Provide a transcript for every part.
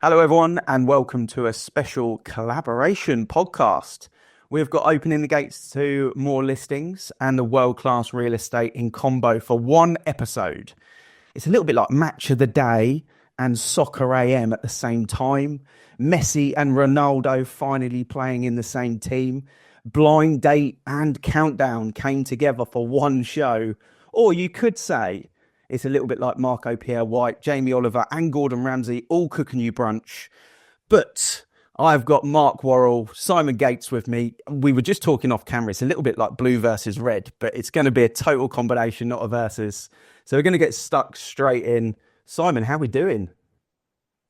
Hello, everyone, and welcome to a special collaboration podcast. We've got opening the gates to more listings and the world-class real estate in combo for one episode. It's a little bit like Match of the Day and Soccer AM at the same time. Messi and Ronaldo finally playing in the same team. Blind Date and Countdown came together for one show. Or you could say it's a little bit like Marco Pierre White, Jamie Oliver and Gordon Ramsay all cooking you brunch. But I've got Mark Worrall, Simon Gates with me. We were just talking off camera. It's a little bit like blue versus red, but it's going to be a total combination, not a versus. So we're going to get stuck straight in. Simon, how are we doing?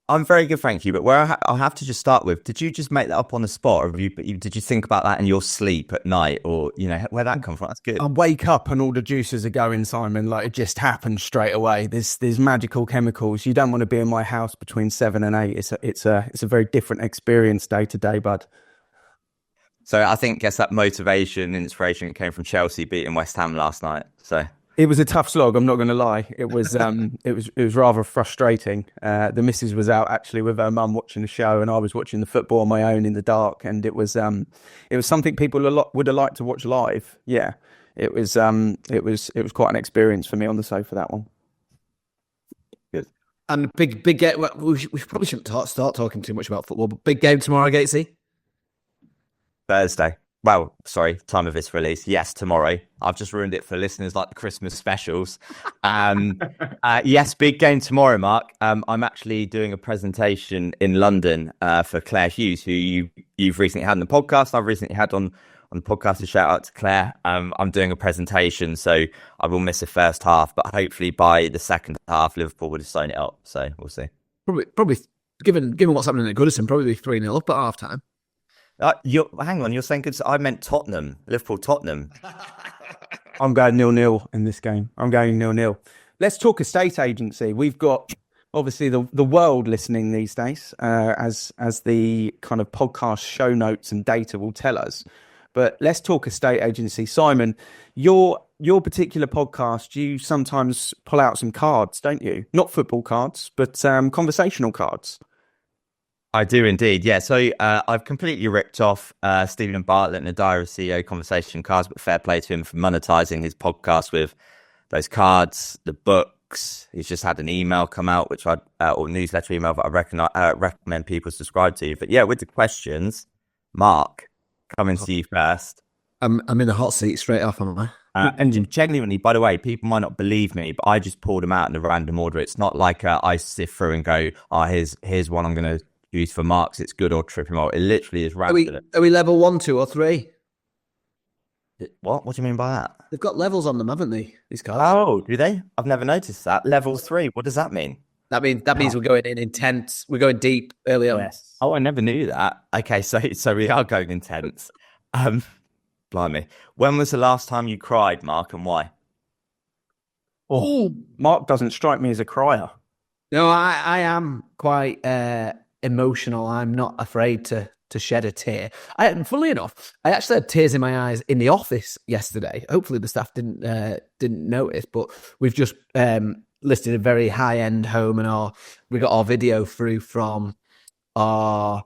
I'm very good, thank you. But where I'll have to just start with, did you just make that up on the spot, or did you think about that in your sleep at night, or where that come from? That's good. I wake up and all the juices are going, Simon. Like it just happens straight away. There's magical chemicals. You don't want to be in my house between 7 and 8. It's a very different experience day to day, bud. So I guess that motivation and inspiration came from Chelsea beating West Ham last night. So it was a tough slog. I'm not going to lie. It was it was rather frustrating. The missus was out actually with her mum watching the show, and I was watching the football on my own in the dark. And it was something people would have liked to watch live. Yeah, it was quite an experience for me on the sofa, that one. Good. And big game. Well, we probably shouldn't start talking too much about football, but big game tomorrow, Gatesy. Thursday. Well, sorry, time of this release. Yes, tomorrow. I've just ruined it for listeners like the Christmas specials. Yes, big game tomorrow, Mark. I'm actually doing a presentation in London for Claire Hughes, who you've recently had on the podcast. I've recently had on the podcast. A shout out to Claire. I'm doing a presentation, so I will miss the first half, but hopefully by the second half, Liverpool would have sewn it up. So we'll see. Probably given what's happening at Goodison, probably 3-0 up at half time. Hang on, you're saying good. I meant Tottenham, Liverpool, Tottenham. I'm going 0-0 in this game. I'm going 0-0. Let's talk estate agency. We've got obviously the world listening these days, as the kind of podcast show notes and data will tell us. But let's talk estate agency. Simon, your particular podcast, you sometimes pull out some cards, don't you? Not football cards, but conversational cards. I do indeed, yeah. So I've completely ripped off Stephen Bartlett and the Diary of CEO conversation cards, but fair play to him for monetizing his podcast with those cards, the books. He's just had an email come out, which or newsletter email that I recommend people subscribe to. But yeah, with the questions, Mark, coming to you first. I'm in the hot seat straight off, am I? And genuinely, by the way, people might not believe me, but I just pulled them out in a random order. It's not like I sift through and go, here's one I'm going to use for Marks, it's good, or trip him out. It literally is random. Are we level 1, 2, or 3? What do you mean by that? They've got levels on them, haven't they? These cards. Oh, do they? I've never noticed that. Level 3. What does that mean? That means we're going in intense. We're going deep early on. Yes. Oh, I never knew that. Okay, so we are going intense. Blimey. When was the last time you cried, Mark, and why? Oh, Mark doesn't strike me as a crier. No, I am quite emotional. I'm not afraid to shed a tear. Funnily enough, I actually had tears in my eyes in the office yesterday. Hopefully the staff didn't notice, but we've just listed a very high-end home, and we got our video through from our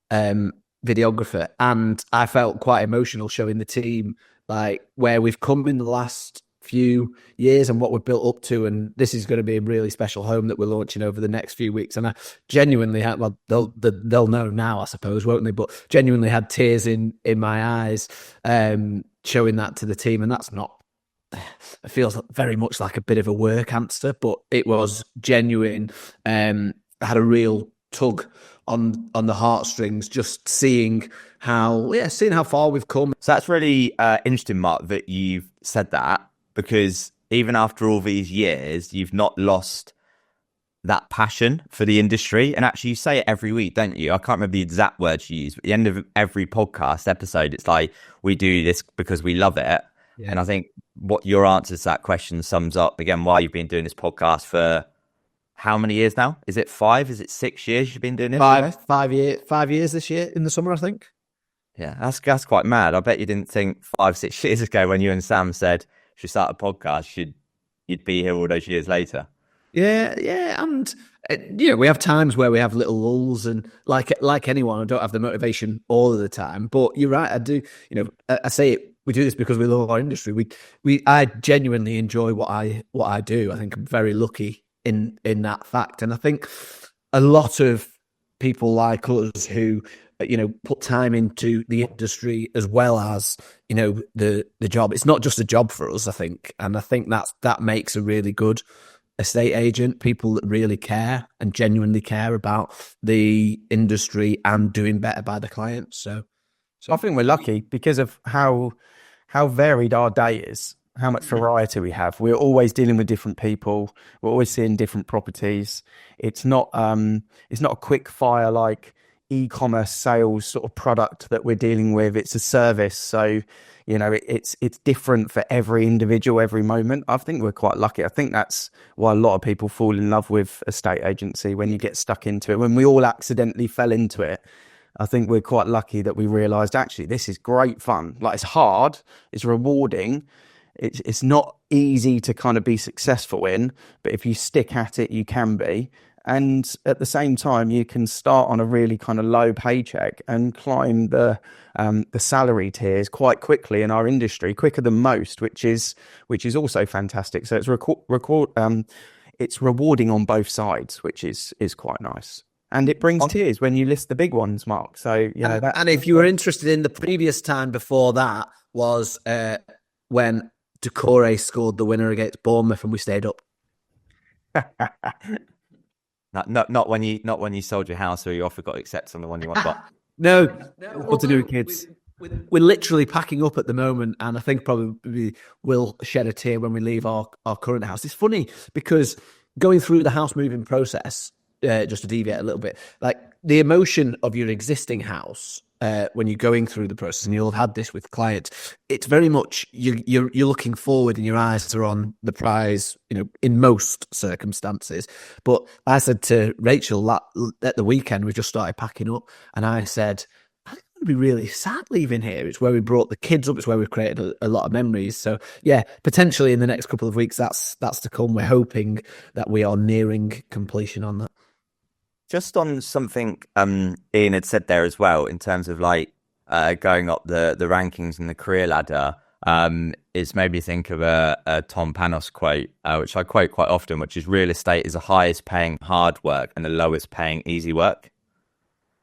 videographer, and I felt quite emotional showing the team like where we've come in the last few years and what we're built up to, and this is going to be a really special home that we're launching over the next few weeks. And I genuinely had, well, they'll know now, I suppose, won't they? But genuinely had tears in my eyes, showing that to the team, and that's not. It feels very much like a bit of a work answer, but it was genuine. I had a real tug on the heartstrings, just seeing how far we've come. So that's really interesting, Mark, that you've said that. Because even after all these years, you've not lost that passion for the industry. And actually, you say it every week, don't you? I can't remember the exact words you use, but at the end of every podcast episode, it's like, we do this because we love it. Yeah. And I think what your answer to that question sums up, again, why you've been doing this podcast for how many years now? Is it 5? Is it 6 years you've been doing this? 5 years this year in the summer, I think. Yeah, that's quite mad. I bet you didn't think 5-6 years ago when you and Sam said, should start a podcast, you'd be here all those years later. Yeah, and We have times where we have little lulls, and like anyone, I don't have the motivation all of the time. But you're right, I do. I say it. We do this because we love our industry. I genuinely enjoy what I do. I think I'm very lucky in that fact, and I think a lot of people like us who put time into the industry as well as the job. It's not just a job for us, I think, and I think that makes a really good estate agent. People that really care and genuinely care about the industry and doing better by the clients. So I think we're lucky because of how varied our day is, how much variety we have. We're always dealing with different people. We're always seeing different properties. It's not a quick fire like e-commerce sales sort of product that we're dealing with. It's a service. So, it's different for every individual, every moment. I think we're quite lucky. I think that's why a lot of people fall in love with estate agency when you get stuck into it, when we all accidentally fell into it. I think we're quite lucky that we realised, actually, this is great fun. Like, it's hard, it's rewarding, it's not easy to kind of be successful in, but if you stick at it, you can be. And at the same time, you can start on a really kind of low paycheck and climb the salary tiers quite quickly in our industry, quicker than most, which is also fantastic. So it's rewarding on both sides, which is quite nice. And it brings tears when you list the big ones, Mark. So, and if you were interested in the previous time before that was when Decore scored the winner against Bournemouth and we stayed up. Not when you sold your house or your offer got accepted on the one you want to buy. No. What to do with kids? We're literally packing up at the moment, and I think probably will shed a tear when we leave our current house. It's funny because going through the house moving process, just to deviate a little bit, like the emotion of your existing house when you're going through the process, and you'll have had this with clients, it's very much you're looking forward and your eyes are on the prize, in most circumstances. But I said to Rachel at the weekend, we just started packing up, and I said, I think it'd be really sad leaving here. It's where we brought the kids up. It's where we've created a lot of memories. So yeah, potentially in the next couple of weeks, that's to come. We're hoping that we are nearing completion on that. Just on something Ian had said there as well, in terms of like going up the rankings and the career ladder, it's made me think of a Tom Panos quote, which I quote quite often, which is, real estate is the highest paying hard work and the lowest paying easy work.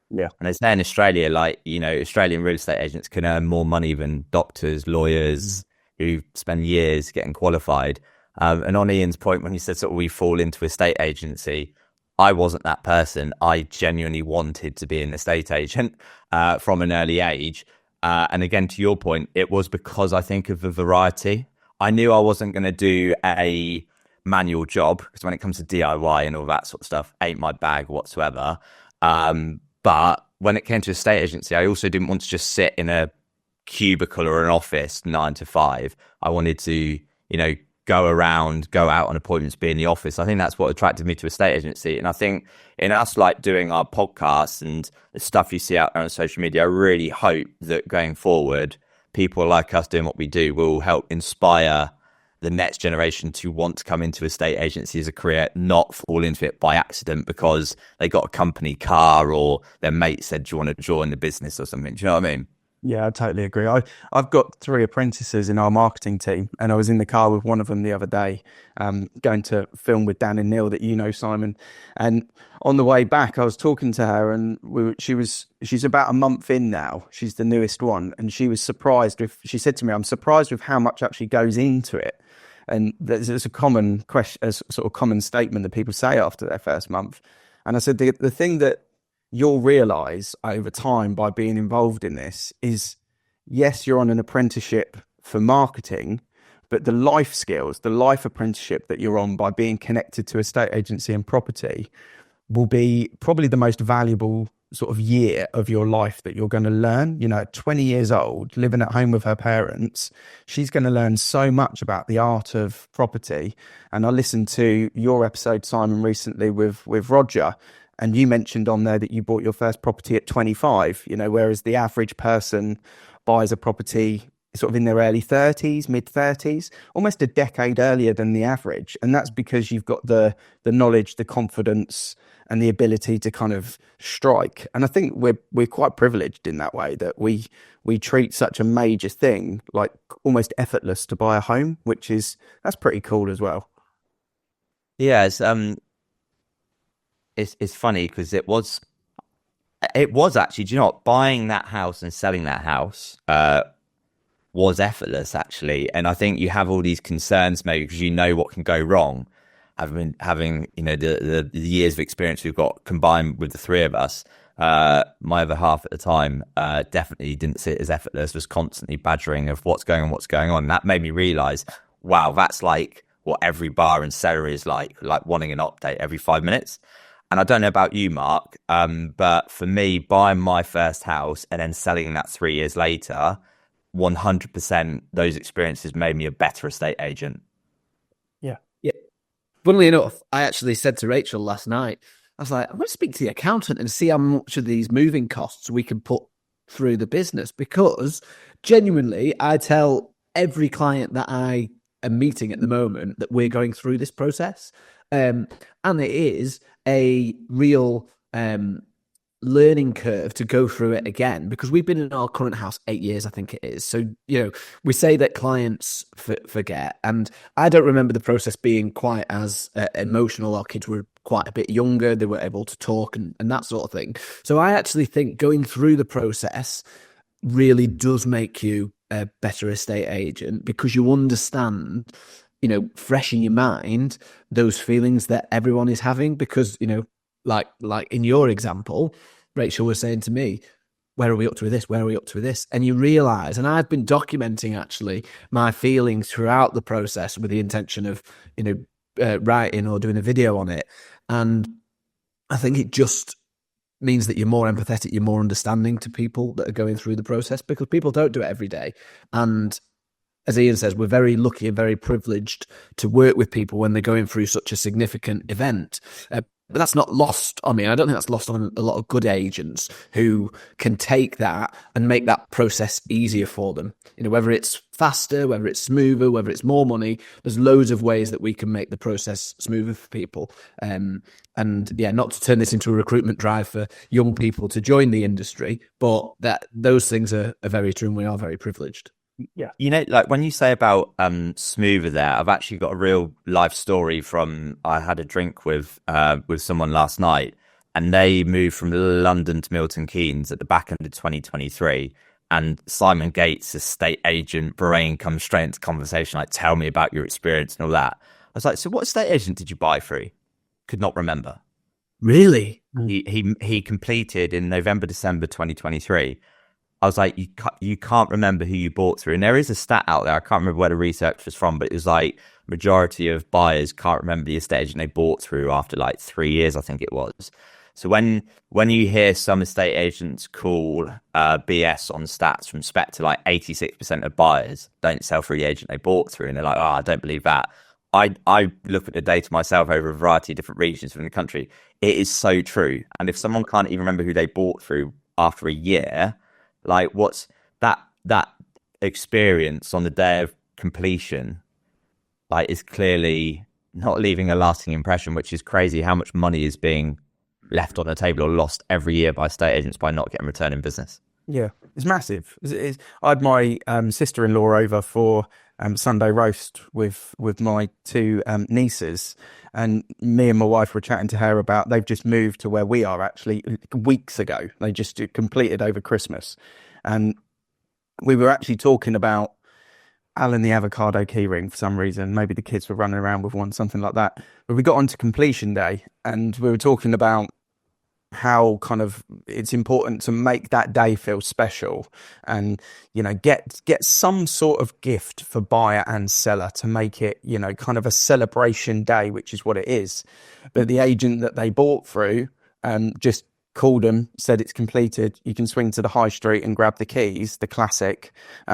Yeah. And it's there in Australia, like, Australian real estate agents can earn more money than doctors, lawyers who spend years getting qualified. And on Ian's point, when he said sort of we fall into estate agency, I wasn't that person. I genuinely wanted to be an estate agent from an early age. And again, to your point, it was because I think of the variety. I knew I wasn't going to do a manual job, because when it comes to DIY and all that sort of stuff, ain't my bag whatsoever. But when it came to estate agency, I also didn't want to just sit in a cubicle or an office 9 to 5. I wanted to, go around, go out on appointments, be in the office. I think that's what attracted me to estate agency. And I think in us like doing our podcasts and the stuff you see out there on social media, I really hope that going forward, people like us doing what we do will help inspire the next generation to want to come into estate agency as a career, not fall into it by accident because they got a company car or their mate said, do you want to join the business or something? Do you know what I mean? Yeah, I totally agree. I've got 3 apprentices in our marketing team, and I was in the car with one of them the other day, going to film with Dan and Neil, that Simon. And on the way back, I was talking to her, and she's about a month in now. She's the newest one, and she was surprised she said to me, "I'm surprised with how much actually goes into it." And there's a common question, a sort of common statement that people say after their first month. And I said, the thing that you'll realize over time by being involved in this is, yes, you're on an apprenticeship for marketing, but the life skills, the life apprenticeship that you're on by being connected to estate agency and property will be probably the most valuable sort of year of your life that you're going to learn. At 20 years old, living at home with her parents, she's going to learn so much about the art of property. And I listened to your episode, Simon, recently with Roger, and you mentioned on there that you bought your first property at 25, whereas the average person buys a property sort of in their early 30s, mid 30s, almost a decade earlier than the average. And that's because you've got the knowledge, the confidence, and the ability to kind of strike. And I think we're quite privileged in that way, that we treat such a major thing like almost effortless to buy a home, that's pretty cool as well. Yeah, it's funny because it was actually, do you know what, buying that house and selling that house was effortless actually. And I think you have all these concerns maybe because you know what can go wrong. Having the years of experience we've got combined with the three of us, my other half at the time definitely didn't see it as effortless, was constantly badgering of what's going on. And that made me realize, wow, that's like what every bar and cellar is like wanting an update every 5 minutes. And I don't know about you, Mark, but for me, buying my first house and then selling that 3 years later, 100% those experiences made me a better estate agent. Yeah. Funnily enough, I actually said to Rachel last night, I was like, I'm going to speak to the accountant and see how much of these moving costs we can put through the business, because genuinely, I tell every client that I am meeting at the moment that we're going through this process. And it is a real learning curve to go through it again, because we've been in our current house 8 years, I think it is. So, we say that clients forget, and I don't remember the process being quite as emotional. Our kids were quite a bit younger. They were able to talk and that sort of thing. So I actually think going through the process really does make you a better estate agent, because you understand, fresh in your mind, those feelings that everyone is having. Because, like in your example, Rachel was saying to me, where are we up to with this? Where are we up to with this? And you realize, and I've been documenting actually my feelings throughout the process with the intention of, writing or doing a video on it. And I think it just means that you're more empathetic, you're more understanding to people that are going through the process, because people don't do it every day. And as Ian says, we're very lucky and very privileged to work with people when they're going through such a significant event. But that's not lost on me. I don't think that's lost on a lot of good agents who can take that and make that process easier for them. Whether it's faster, whether it's smoother, whether it's more money, there's loads of ways that we can make the process smoother for people. And yeah, not to turn this into a recruitment drive for young people to join the industry, but that those things are very true, and we are very privileged. Yeah. Like when you say about smoother there, I've actually got a real life story from, I had a drink with someone last night, and they moved from London to Milton Keynes at the back end of 2023. And Simon Gates, estate agent brain, comes straight into conversation, like, tell me about your experience and all that. I was like, so what estate agent did you buy through? Could not remember. Really? He completed in November, December 2023. I was like, you can't remember who you bought through. And there is a stat out there, I can't remember where the research was from, but it was like majority of buyers can't remember the estate agent they bought through after like 3 years, I think it was. So when you hear some estate agents call BS on stats from Spectre, like 86% of buyers don't sell through the agent they bought through, and they're like, oh, I don't believe that. I look at the data myself over a variety of different regions within the country. It is so true. And if someone can't even remember who they bought through after a year, like, what's that experience on the day of completion, like, is clearly not leaving a lasting impression, which is crazy how much money is being left on the table or lost every year by estate agents by not getting return in business. Yeah, it's massive. I had my sister-in-law over for Sunday roast with my two nieces, and me and my wife were chatting to her about, they've just moved to where we are actually weeks ago. They just completed over Christmas, and we were actually talking about Alan the avocado keyring for some reason. Maybe the kids were running around with one, something like that. But we got onto completion day, and we were talking about how kind of it's important to make that day feel special, and get some sort of gift for buyer and seller to make it kind of a celebration day, which is what it is. But the agent that they bought through just called them, said it's completed, you can swing to the high street and grab the keys, the classic.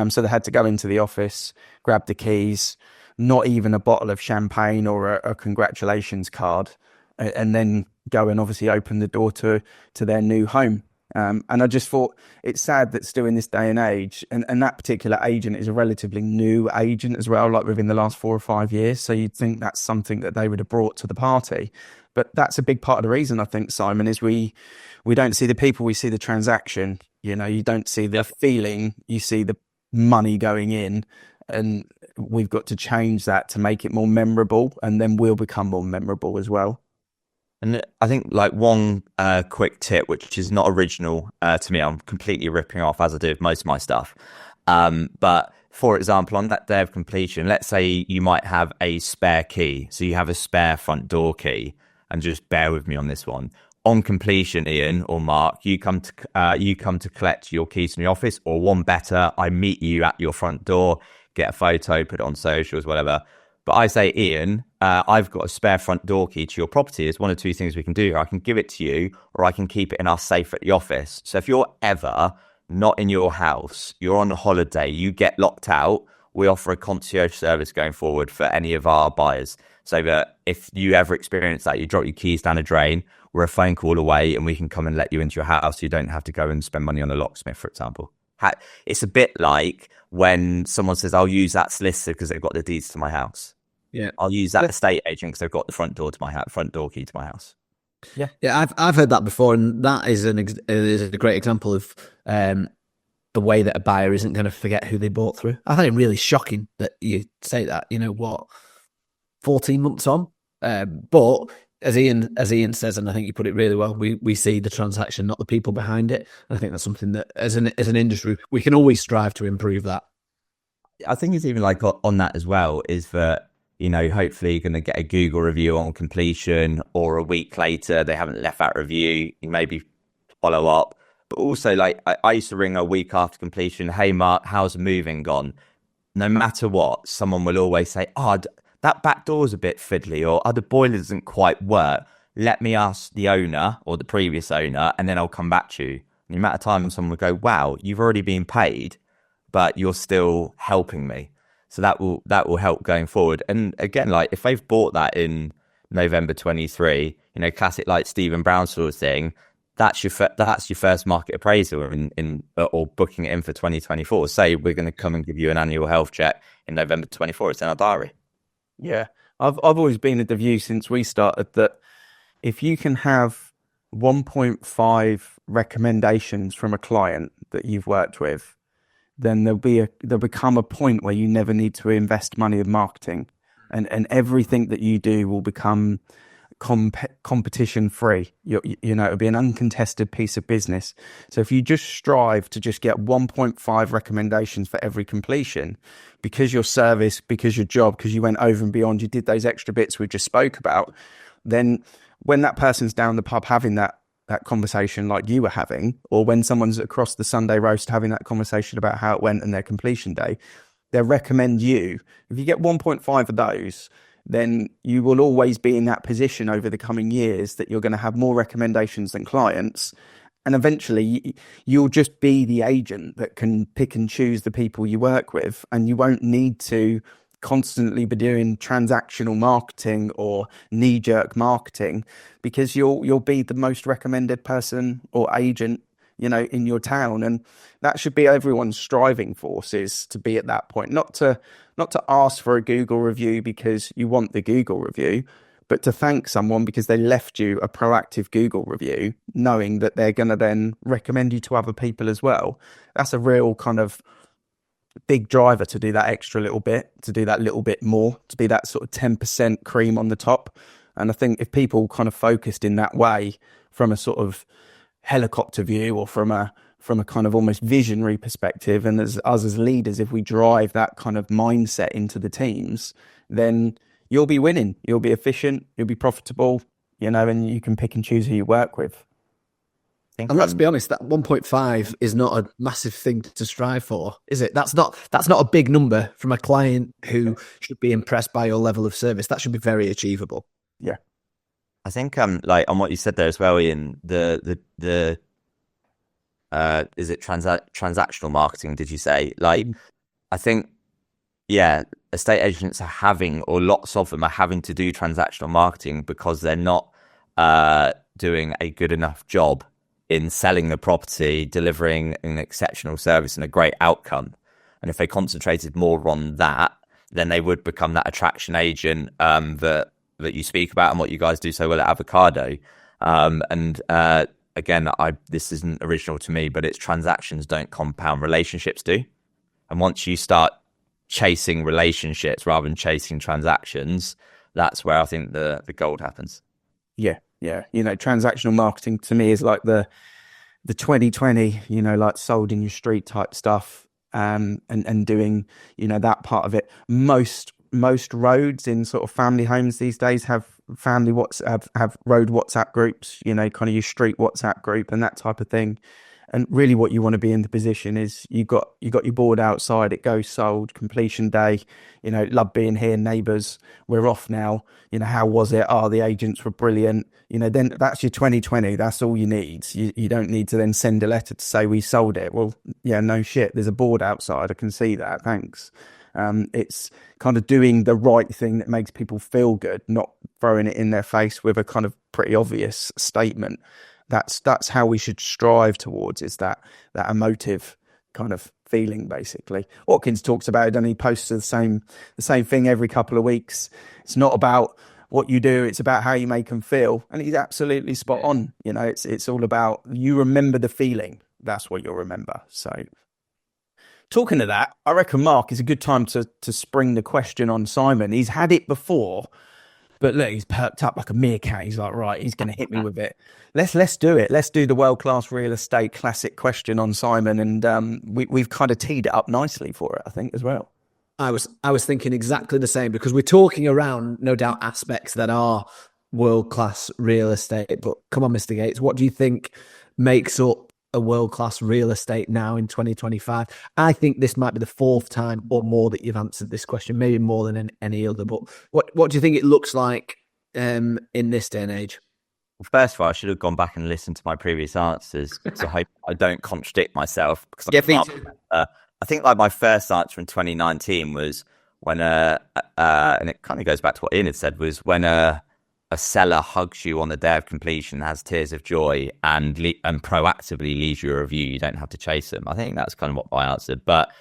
So they had to go into the office, grab the keys, not even a bottle of champagne or a congratulations card, and then go and obviously open the door to their new home. And I just thought it's sad that still in this day and age, and that particular agent is a relatively new agent as well, like within the last 4 or 5 years. So you'd think that's something that they would have brought to the party. But that's a big part of the reason, I think, Simon, is we don't see the people, we see the transaction. You don't see the feeling, you see the money going in. And we've got to change that to make it more memorable, and then we'll become more memorable as well. And I think like one quick tip, which is not original to me, I'm completely ripping off as I do with most of my stuff. But for example, on that day of completion, let's say you might have a spare key. So you have a spare front door key, and just bear with me on this one. On completion, Ian or Mark, you come to collect your keys from the office, or one better, I meet you at your front door, get a photo, put it on socials, whatever. But I say, Ian, I've got a spare front door key to your property. There's one or two things we can do. I can give it to you, or I can keep it in our safe at the office. So if you're ever not in your house, you're on a holiday, you get locked out, we offer a concierge service going forward for any of our buyers. So that if you ever experience that, you drop your keys down a drain, we're a phone call away and we can come and let you into your house. So you don't have to go and spend money on a locksmith, for example. It's a bit like when someone says, I'll use that solicitor because they've got the deeds to my house. Yeah, I'll use that estate agent because they've got the front door key to my house. Yeah. I've heard that before, and that is a great example of the way that a buyer isn't going to forget who they bought through. I find it really shocking that you say that. 14 months on, but as Ian says, and I think you put it really well, we see the transaction, not the people behind it. And I think that's something that as an industry we can always strive to improve that. I think it's even like on that as well is that, hopefully you're going to get a Google review on completion, or a week later they haven't left that review, you maybe follow up. But also, like, I used to ring a week after completion, hey Mark, how's the moving gone? No matter what, someone will always say, that back door's a bit fiddly, or the boiler doesn't quite work. Let me ask the owner or the previous owner, and then I'll come back to you. And the amount of time someone will go, wow, you've already been paid, but you're still helping me. So that will help going forward. And again, like if they've bought that in November 23, classic like Stephen Brown sort of thing, that's your first market appraisal or booking it in for 2024. Say we're going to come and give you an annual health check in November 24. It's in our diary. Yeah, I've always been of the view since we started that if you can have 1.5 recommendations from a client that you've worked with, then there'll become a point where you never need to invest money in marketing, and everything that you do will become competition free. It'll be an uncontested piece of business. So if you just strive to just get 1.5 recommendations for every completion, because your service, because your job, because you went over and beyond, you did those extra bits we just spoke about, then when that person's down the pub having that conversation like you were having, or when someone's across the Sunday roast having that conversation about how it went and their completion day, they'll recommend you. If you get 1.5 of those, then you will always be in that position over the coming years that you're going to have more recommendations than clients. And eventually you'll just be the agent that can pick and choose the people you work with, and you won't need to constantly be doing transactional marketing or knee-jerk marketing, because you'll be the most recommended person or agent in your town. And that should be everyone's striving force, is to be at that point, not to ask for a Google review because you want the Google review, but to thank someone because they left you a proactive Google review, knowing that they're going to then recommend you to other people as well. That's a real kind of big driver to do that extra little bit, to do that little bit more, to be that sort of 10% cream on the top. And I think if people kind of focused in that way, from a sort of helicopter view, or from a kind of almost visionary perspective, and as us as leaders, if we drive that kind of mindset into the teams, then you'll be winning, you'll be efficient, you'll be profitable, and you can pick and choose who you work with. And let's be honest, that 1.5 is not a massive thing to strive for, is it? That's not a big number from a client who should be impressed by your level of service. That should be very achievable. Yeah. I think like on what you said there as well, Ian, the is it transactional marketing, did you say? Like, I think, yeah, estate agents are having, or lots of them are having to do transactional marketing because they're not doing a good enough job in selling the property, delivering an exceptional service and a great outcome. And if they concentrated more on that, then they would become that attraction agent that you speak about and what you guys do so well at Avocado. Again, this isn't original to me, but it's transactions don't compound, relationships do. And once you start chasing relationships rather than chasing transactions, that's where I think the gold happens. Yeah. Transactional marketing to me is like the 2020, like sold in your street type stuff, and doing, that part of it. Most roads in sort of family homes these days have have road WhatsApp groups, kind of your street WhatsApp group and that type of thing. And really what you want to be in the position is you got your board outside, it goes sold, completion day, love being here, neighbours, we're off now, how was it? Oh, the agents were brilliant. Then that's your 2020, that's all you need. You don't need to then send a letter to say we sold it. Well, yeah, no shit, there's a board outside, I can see that, thanks. It's kind of doing the right thing that makes people feel good, not throwing it in their face with a kind of pretty obvious statement. That's how we should strive towards, is that emotive kind of feeling, basically. Watkins talks about it and he posts the same thing every couple of weeks. It's not about what you do, it's about how you make them feel. And he's absolutely spot on. It's all about, you remember the feeling. That's what you'll remember. So talking to that, I reckon, Mark, is a good time to spring the question on Simon. He's had it before, but look, he's perked up like a meerkat. He's like, right, he's going to hit me with it. Let's do it. Let's do the world-class real estate classic question on Simon. And we've kind of teed it up nicely for it, I think, as well. I was thinking exactly the same, because we're talking around, no doubt, aspects that are world-class real estate. But come on, Mr. Gates, what do you think makes up a world-class real estate now in 2025? I think this might be the fourth time or more that you've answered this question, maybe more than any other. But what do you think it looks like in this day and age? Well, first of all, I should have gone back and listened to my previous answers, so I hope I don't contradict myself. Because I think like my first answer in 2019 was when and it kind of goes back to what Ian had said, was when a seller hugs you on the day of completion, has tears of joy, and proactively leaves you a review. You don't have to chase them. I think that's kind of what I answered. But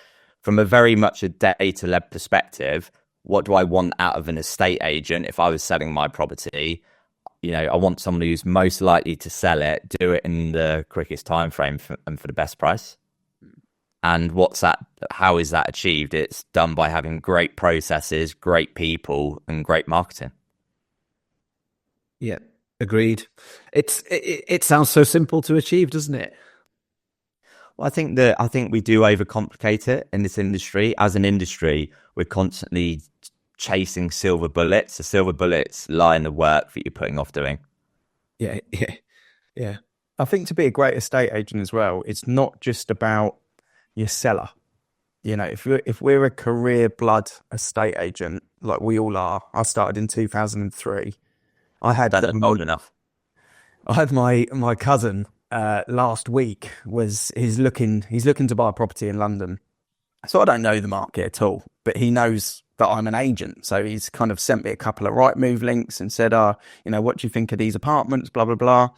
from a very much a data-led perspective, what do I want out of an estate agent if I was selling my property? I want someone who's most likely to sell it, do it in the quickest time frame and for the best price. And how is that achieved? It's done by having great processes, great people, and great marketing. Yeah, agreed. It sounds so simple to achieve, doesn't it? Well, I think we do overcomplicate it in this industry. As an industry, we're constantly chasing silver bullets. The silver bullets lie in the work that you're putting off doing. Yeah. I think to be a great estate agent as well, it's not just about your seller. If we're a career blood estate agent, like we all are, I started in 2003. I had old enough. I had my cousin last week. He's looking to buy a property in London. So I don't know the market at all, but he knows that I'm an agent. So he's kind of sent me a couple of Rightmove links and said, what do you think of these apartments? Blah blah blah.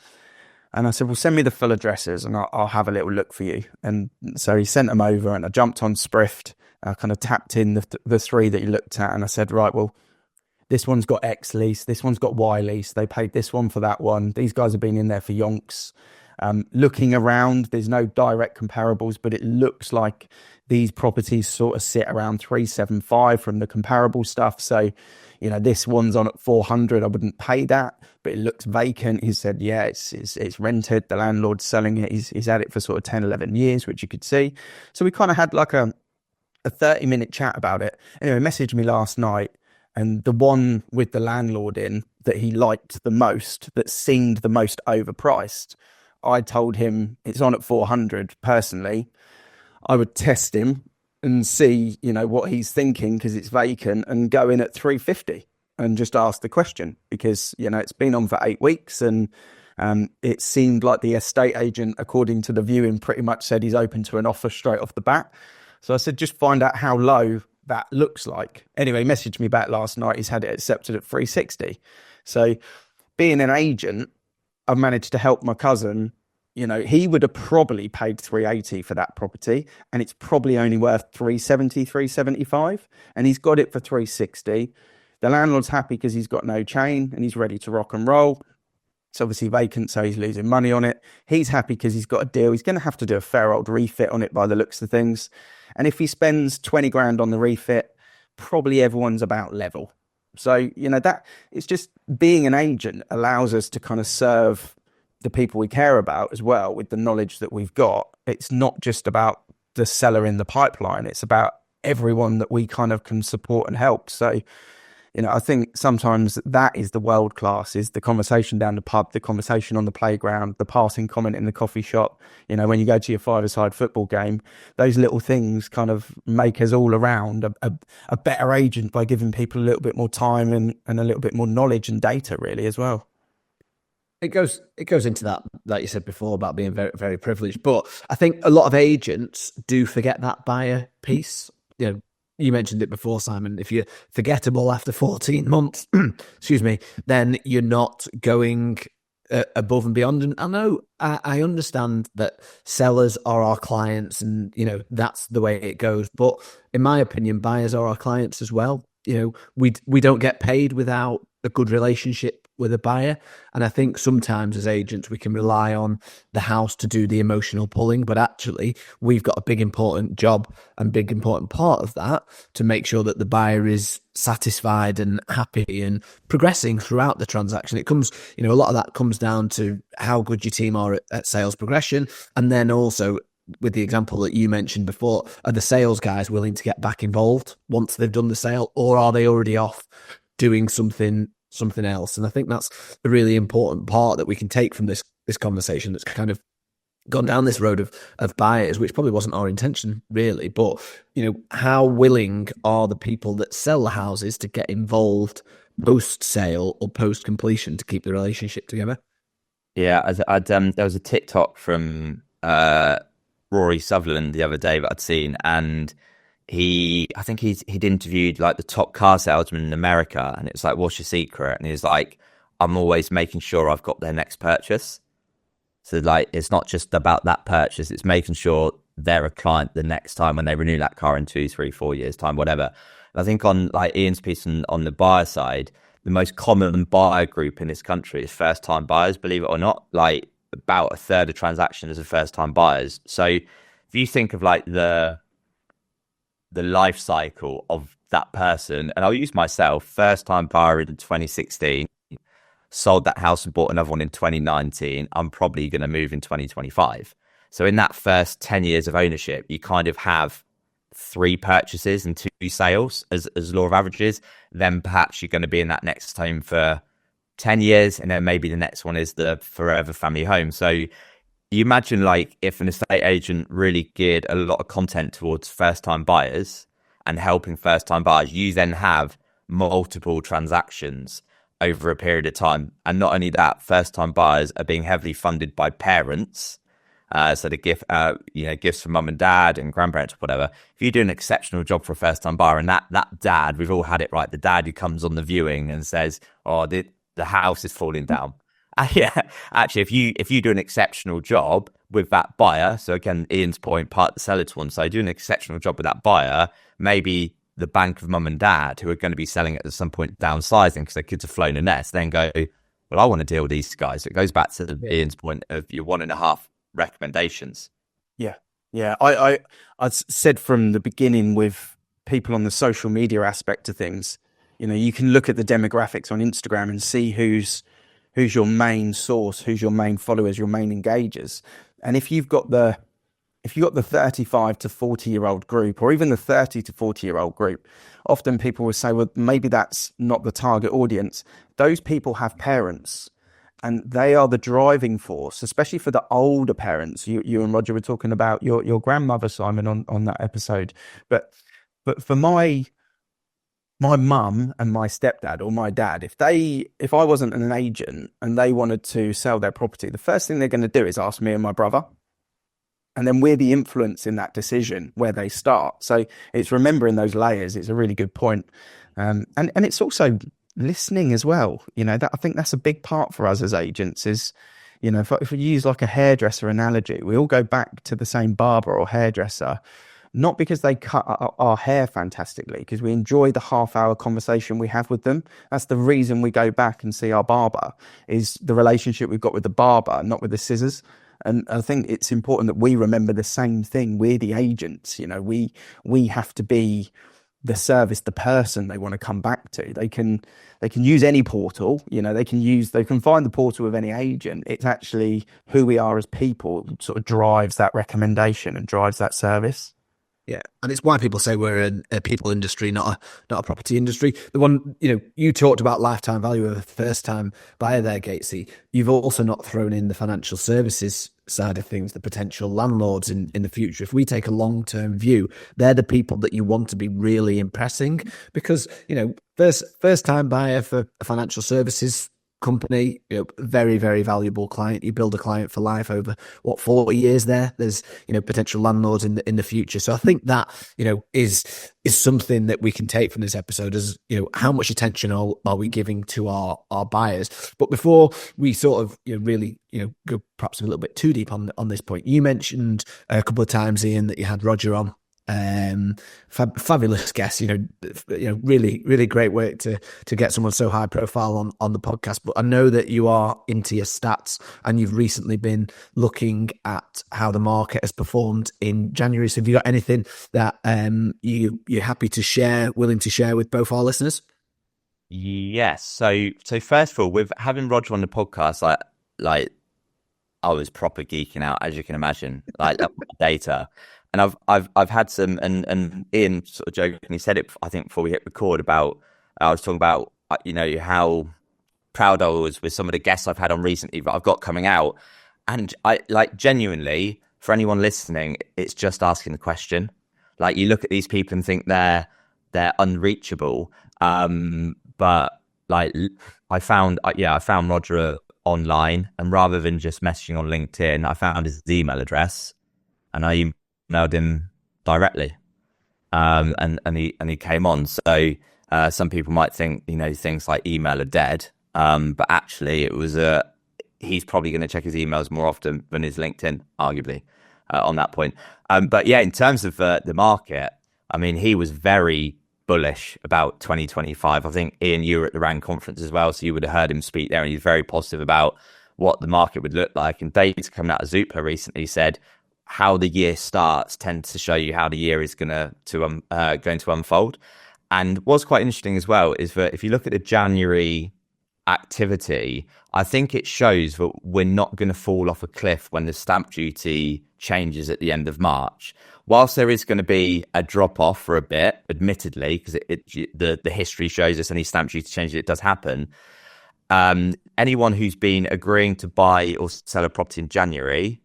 And I said, well, send me the full addresses and I'll have a little look for you. And so he sent them over, and I jumped on Sprift. I kind of tapped in the three that he looked at, and I said, right, well, this one's got X lease, this one's got Y lease. They paid this one for that one. These guys have been in there for yonks. Looking around, there's no direct comparables, but it looks like these properties sort of sit around 375 from the comparable stuff. So, this one's on at 400. I wouldn't pay that, but it looks vacant. He said, yeah, it's rented. The landlord's selling it. He's had it for sort of 10, 11 years, which you could see. So we kind of had like a 30-minute chat about it. Anyway, he messaged me last night, and the one with the landlord in that he liked the most, that seemed the most overpriced, I told him it's on at 400 personally. I would test him and see, what he's thinking, because it's vacant, and go in at 350 and just ask the question, because, it's been on for 8 weeks, and it seemed like the estate agent, according to the viewing, pretty much said he's open to an offer straight off the bat. So I said, just find out how low that looks like. Anyway, he messaged me back last night. He's had it accepted at 360. So being an agent, I've managed to help my cousin he would have probably paid 380 for that property, and it's probably only worth 370, 375, and he's got it for 360. The landlord's happy because he's got no chain and he's ready to rock and roll. It's obviously vacant, so he's losing money on it. He's happy because he's got a deal. He's going to have to do a fair old refit on it by the looks of things. And if he spends 20 grand on the refit, probably everyone's about level. So, that it's just being an agent allows us to kind of serve the people we care about as well with the knowledge that we've got. It's not just about the seller in the pipeline. It's about everyone that we kind of can support and help. So, I think sometimes that is the world class, is the conversation down the pub, the conversation on the playground, the passing comment in the coffee shop. When you go to your five-a-side football game, those little things kind of make us all around a better agent by giving people a little bit more time and a little bit more knowledge and data really as well. It goes into that, like you said before, about being very, very privileged. But I think a lot of agents do forget that buyer piece. You mentioned it before, Simon. If you're forgettable after 14 months, excuse me, then you're not going above and beyond. And I know, I understand that sellers are our clients and, that's the way it goes. But in my opinion, buyers are our clients as well. We don't get paid without a good relationship with a buyer. And I think sometimes as agents, we can rely on the house to do the emotional pulling, but actually we've got a big important job and big important part of that to make sure that the buyer is satisfied and happy and progressing throughout the transaction. It comes, a lot of that comes down to how good your team are at sales progression. And then also, with the example that you mentioned before, are the sales guys willing to get back involved once they've done the sale, or are they already off doing something else? And I think that's a really important part that we can take from this conversation that's kind of gone down this road of buyers, which probably wasn't our intention really, but how willing are the people that sell the houses to get involved post sale or post completion to keep the relationship together? Yeah, there was a TikTok from Rory Sutherland the other day that I'd seen, and I think he'd interviewed like the top car salesman in America, and it was like, what's your secret? And he was like, I'm always making sure I've got their next purchase. So like, it's not just about that purchase, it's making sure they're a client the next time when they renew that car in 2, 3, 4 years time, whatever. And I think on like Ian's piece on the buyer side, the most common buyer group in this country is first time buyers, believe it or not. Like about a third of transactions are first time buyers. So if you think of like the life cycle of that person, and I'll use myself, first time buyer in 2016, sold that house and bought another one in 2019, I'm probably going to move in 2025. So in that first 10 years of ownership, you kind of have 3 purchases and 2 sales as law of averages. Then perhaps you're going to be in that next home for 10 years, and then maybe the next one is the forever family home. So you imagine like if an estate agent really geared a lot of content towards first time buyers and helping first time buyers, you then have multiple transactions over a period of time. And not only that, first time buyers are being heavily funded by parents. So the gifts from mum and dad and grandparents or whatever. If you do an exceptional job for a first time buyer, and that dad, we've all had it, right? The dad who comes on the viewing and says, oh, the house is falling down. Yeah, actually, if you do an exceptional job with that buyer, so again, Ian's point, part of the seller to one side, do an exceptional job with that buyer, maybe the bank of mum and dad who are going to be selling it at some point downsizing because their kids have flown a nest, then go, well, I want to deal with these guys. So it goes back to Ian's point of your 1.5 recommendations. Yeah. I said from the beginning with people on the social media aspect of things, you can look at the demographics on Instagram and see who's your main source, who's your main followers, your main engagers. And if you've got the 35 to 40-year-old group, or even the 30 to 40-year-old group, often people will say, well, maybe that's not the target audience. Those people have parents, and they are the driving force, especially for the older parents. You and Roger were talking about your grandmother, Simon, on that episode. But for my mum and my stepdad or my dad, if I wasn't an agent and they wanted to sell their property, the first thing they're going to do is ask me and my brother. And then we're the influence in that decision where they start. So it's remembering those layers. It's a really good point. And it's also listening as well. That I think that's a big part for us as agents is You know, if we use like a hairdresser analogy, we all go back to the same barber or hairdresser, not because they cut our hair fantastically, because we enjoy the half-hour conversation we have with them. That's the reason we go back and see our barber, is the relationship we've got with the barber, not with the scissors. And I think it's important that we remember the same thing. We're the agents, you know, we have to be the service, the person they want to come back to. They can use any portal, you know, they can find the portal of any agent. It's actually who we are as people sort of drives that recommendation and drives that service. Yeah, and it's why people say we're a people industry, not a property industry. The one, you know, you talked about lifetime value of a first-time buyer there, Gatesy. You've also not thrown in the financial services side of things, the potential landlords in the future. If we take a long-term view, they're the people that you want to be really impressing, because, you know, first-time buyer for a financial services company, you know, very, very valuable client. You build a client for life over 40 years there. There's, you know, potential landlords in the future. So I think that, you know, is something that we can take from this episode as, you know, how much attention are we giving to our buyers. But before we sort of, you know, really, you know, go perhaps a little bit too deep on this point, you mentioned a couple of times, Ian, that you had Roger on. Fabulous guest, you know, really, really great way to get someone so high profile on the podcast. But I know that you are into your stats, and you've recently been looking at how the market has performed in January. So have you got anything that you're happy to share, willing to share with both our listeners? Yes. So first of all, with having Roger on the podcast, like I was proper geeking out, as you can imagine, like data. And I've had some, and Ian sort of jokingly said it, I think, before we hit record, about, I was talking about, you know, how proud I was with some of the guests I've had on recently that I've got coming out. And I, like, genuinely, for anyone listening, it's just asking the question. Like, you look at these people and think they're unreachable. But like, I found Roger online, and rather than just messaging on LinkedIn, I found his email address, and I emailed him directly, and he came on. So some people might think, you know, things like email are dead, but actually it was he's probably going to check his emails more often than his LinkedIn, arguably, on that point. But yeah, in terms of the market, I mean, he was very bullish about 2025. I think, Ian, you were at the RAND conference as well, so you would have heard him speak there, and he's very positive about what the market would look like. And data coming out of Zoopla recently said how the year starts tends to show you how the year is going to unfold. And what's quite interesting as well is that if you look at the January activity, I think it shows that we're not going to fall off a cliff when the stamp duty changes at the end of March. Whilst there is going to be a drop off for a bit, admittedly, because the history shows us any stamp duty changes, it does happen. Anyone who's been agreeing to buy or sell a property in January,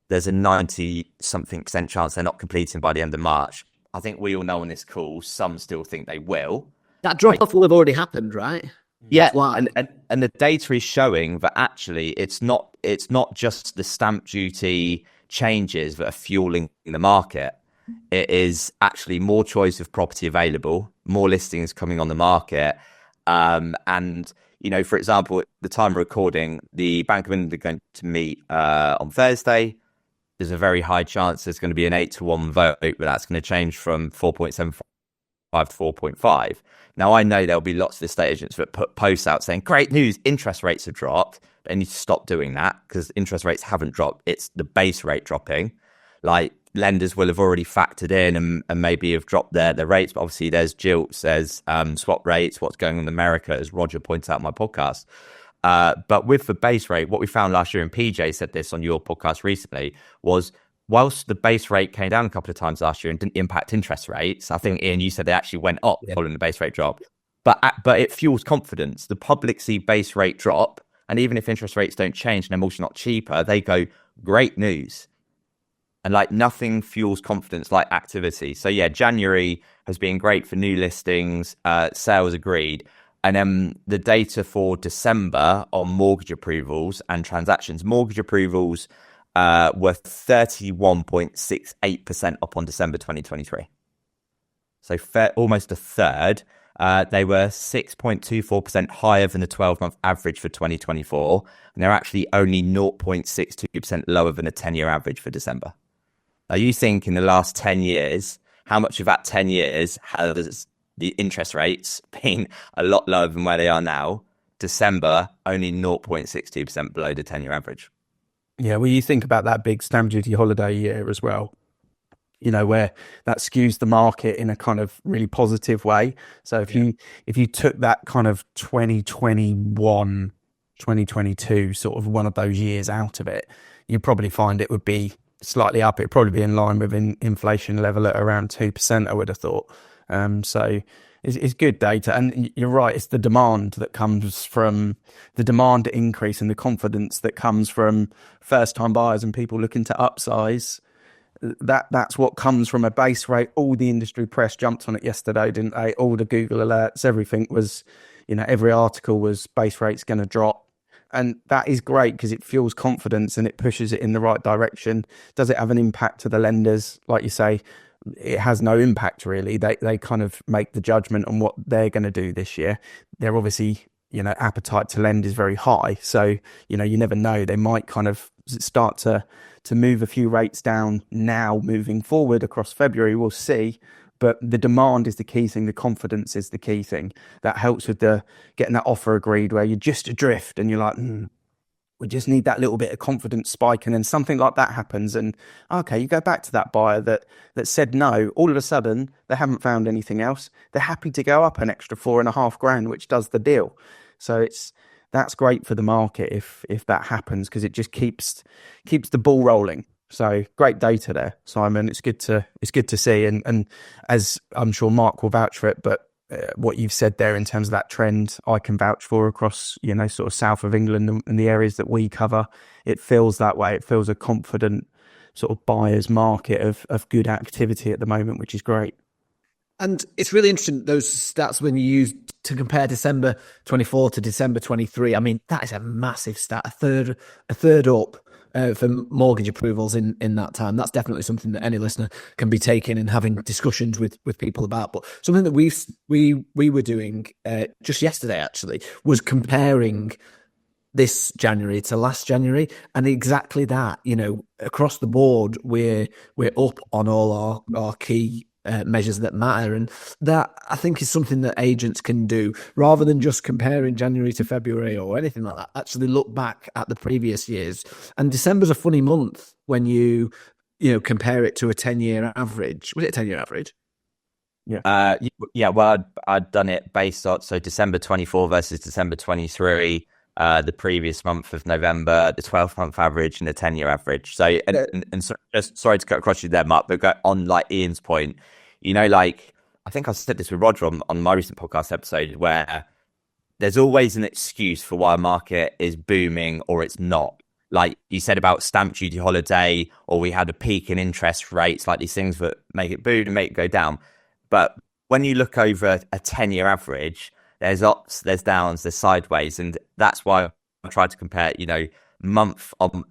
there's a 90-something% chance they're not completing by the end of March. I think we all know on this call, some still think they will. That drop-off will have already happened, right? Yeah, and the data is showing that actually it's not just the stamp duty changes that are fueling the market. It is actually more choice of property available, more listings coming on the market. And, you know, for example, at the time of recording, the Bank of England are going to meet on Thursday. There's a very high chance there's going to be an 8-1 vote, but that's going to change from 4.75 to 4.5. Now, I know there'll be lots of estate agents that put posts out saying, great news, interest rates have dropped. They need to stop doing that, because interest rates haven't dropped. It's the base rate dropping. Like, lenders will have already factored in and maybe have dropped their rates. But obviously there's gilts, there's swap rates, what's going on in America, as Roger points out in my podcast. But with the base rate, what we found last year, and PJ said this on your podcast recently, was whilst the base rate came down a couple of times last year and didn't impact interest rates, I think, Ian, you said they actually went up following the base rate drop. But it fuels confidence. The public see base rate drop, and even if interest rates don't change and they're also not cheaper, they go, great news. And like, nothing fuels confidence like activity. So yeah, January has been great for new listings, sales agreed. And then the data for December on mortgage approvals and transactions. Mortgage approvals were 31.68% up on December 2023. So almost a third. They were 6.24% higher than the 12-month average for 2024, and they're actually only 0.62% lower than the 10-year average for December. Now, you think in the last 10 years, how much of that 10 years has the interest rates been a lot lower than where they are now? December, only 0.62% below the 10-year average. Yeah, well, you think about that big stamp duty holiday year as well, where that skews the market in a kind of really positive way. So if you took that kind of 2021, 2022, sort of one of those years out of it, you'd probably find it would be slightly up. It'd probably be in line with inflation level at around 2%, I would have thought. So it's good data. And you're right, it's the demand that comes from the demand increase and the confidence that comes from first-time buyers and people looking to upsize. That's what comes from a base rate. All the industry press jumped on it yesterday, didn't they? All the Google alerts, everything was, every article was base rate's going to drop. And that is great because it fuels confidence and it pushes it in the right direction. Does it have an impact to the lenders? Like you say, it has no impact really. They kind of make the judgment on what they're going to do this year. They're obviously, appetite to lend is very high. So, you never know. They might kind of start to move a few rates down now moving forward across February. We'll see. But the demand is the key thing. The confidence is the key thing. That helps with getting that offer agreed where you're just adrift and you're like, we just need that little bit of confidence spike. And then something like that happens. And okay, you go back to that buyer that said no. All of a sudden, they haven't found anything else. They're happy to go up an extra $4,500, which does the deal. So that's great for the market if that happens, because it just keeps the ball rolling. So great data there, Simon. It's good to see, and as I'm sure Mark will vouch for it, but what you've said there in terms of that trend, I can vouch for across sort of south of England and the areas that we cover. It feels that way. It feels a confident sort of buyer's market of good activity at the moment, which is great. And it's really interesting, those stats when you use to compare December 24 to December 23. I mean, that is a massive stat, a third up. For mortgage approvals in that time. That's definitely something that any listener can be taking and having discussions with people about. But something that we were doing just yesterday actually was comparing this January to last January, and exactly that. Across the board, we're up on all our key measures that matter, and that I think is something that agents can do rather than just comparing January to February or anything like that. Actually look back at the previous years. And December's a funny month when you compare it to a 10-year average. Was it a 10-year average? Yeah. Well, I'd done it based on December 24 versus December 23. The previous month of November, the 12-month average and the 10-year average. So, just sorry to cut across you there, Mark, but go on like Ian's point, I think I said this with Roger on my recent podcast episode, where there's always an excuse for why a market is booming or it's not. Like you said about stamp duty holiday, or we had a peak in interest rates, like these things that make it boom and make it go down. But when you look over a 10-year average, there's ups, there's downs, there's sideways. And that's why I tried to compare, month on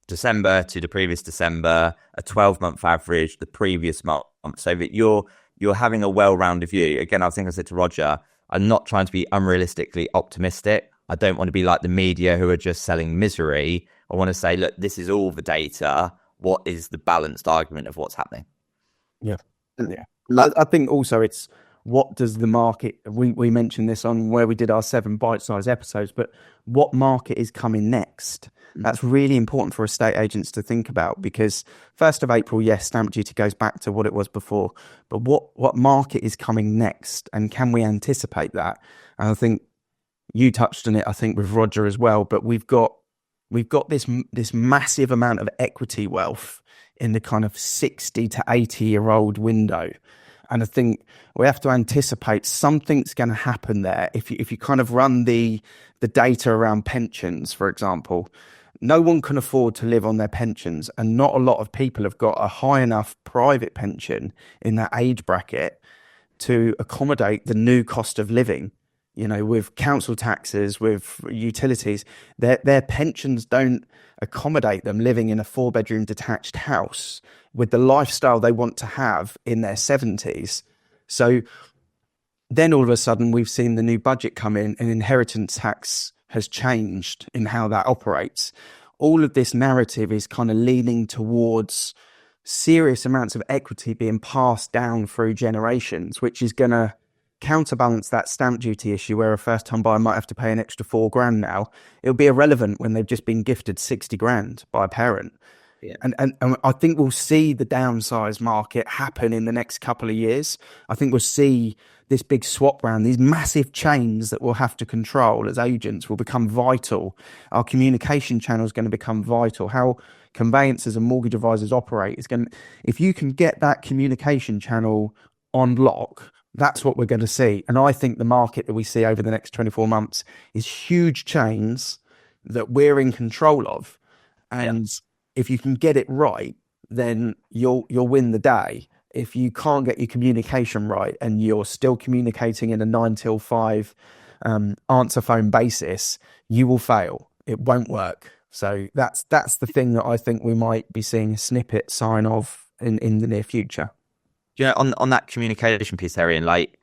December to the previous December, a 12-month average, the previous month, so that you're having a well-rounded view. Again, I think I said to Roger, I'm not trying to be unrealistically optimistic. I don't want to be like the media who are just selling misery. I want to say, look, this is all the data. What is the balanced argument of what's happening? Yeah. I think also it's, what does the market, we mentioned this on where we did our 7 bite-sized episodes, but what market is coming next? That's really important for estate agents to think about, because 1st of April, yes, stamp duty goes back to what it was before, but what market is coming next, and can we anticipate that? And I think you touched on it, I think with Roger as well, but we've got this massive amount of equity wealth in the kind of 60 to 80-year-old window. And I think we have to anticipate something's going to happen there. If you kind of run the data around pensions, for example, no one can afford to live on their pensions, and not a lot of people have got a high enough private pension in that age bracket to accommodate the new cost of living. With council taxes, with utilities, their pensions don't accommodate them living in a 4-bedroom detached house with the lifestyle they want to have in their 70s. So Then all of a sudden we've seen the new budget come in and inheritance tax has changed in how that operates. All of this narrative is kind of leaning towards serious amounts of equity being passed down through generations, which is going to counterbalance that stamp duty issue where a first time buyer might have to pay an extra $4,000 now. It'll be irrelevant when they've just been gifted 60 grand by a parent. Yeah. And I think we'll see the downsize market happen in the next couple of years. I think we'll see this big swap round, these massive chains that we'll have to control as agents will become vital. Our communication channel is going to become vital. How conveyancers and mortgage advisors operate is going to, if you can get that communication channel on lock, that's what we're going to see. And I think the market that we see over the next 24 months is huge chains that we're in control of. And if you can get it right, then you'll win the day. If you can't get your communication right and you're still communicating in a 9 till 5 answer phone basis, you will fail. It won't work. So that's the thing that I think we might be seeing a snippet sign of in the near future. Yeah, on that communication piece, Arian, like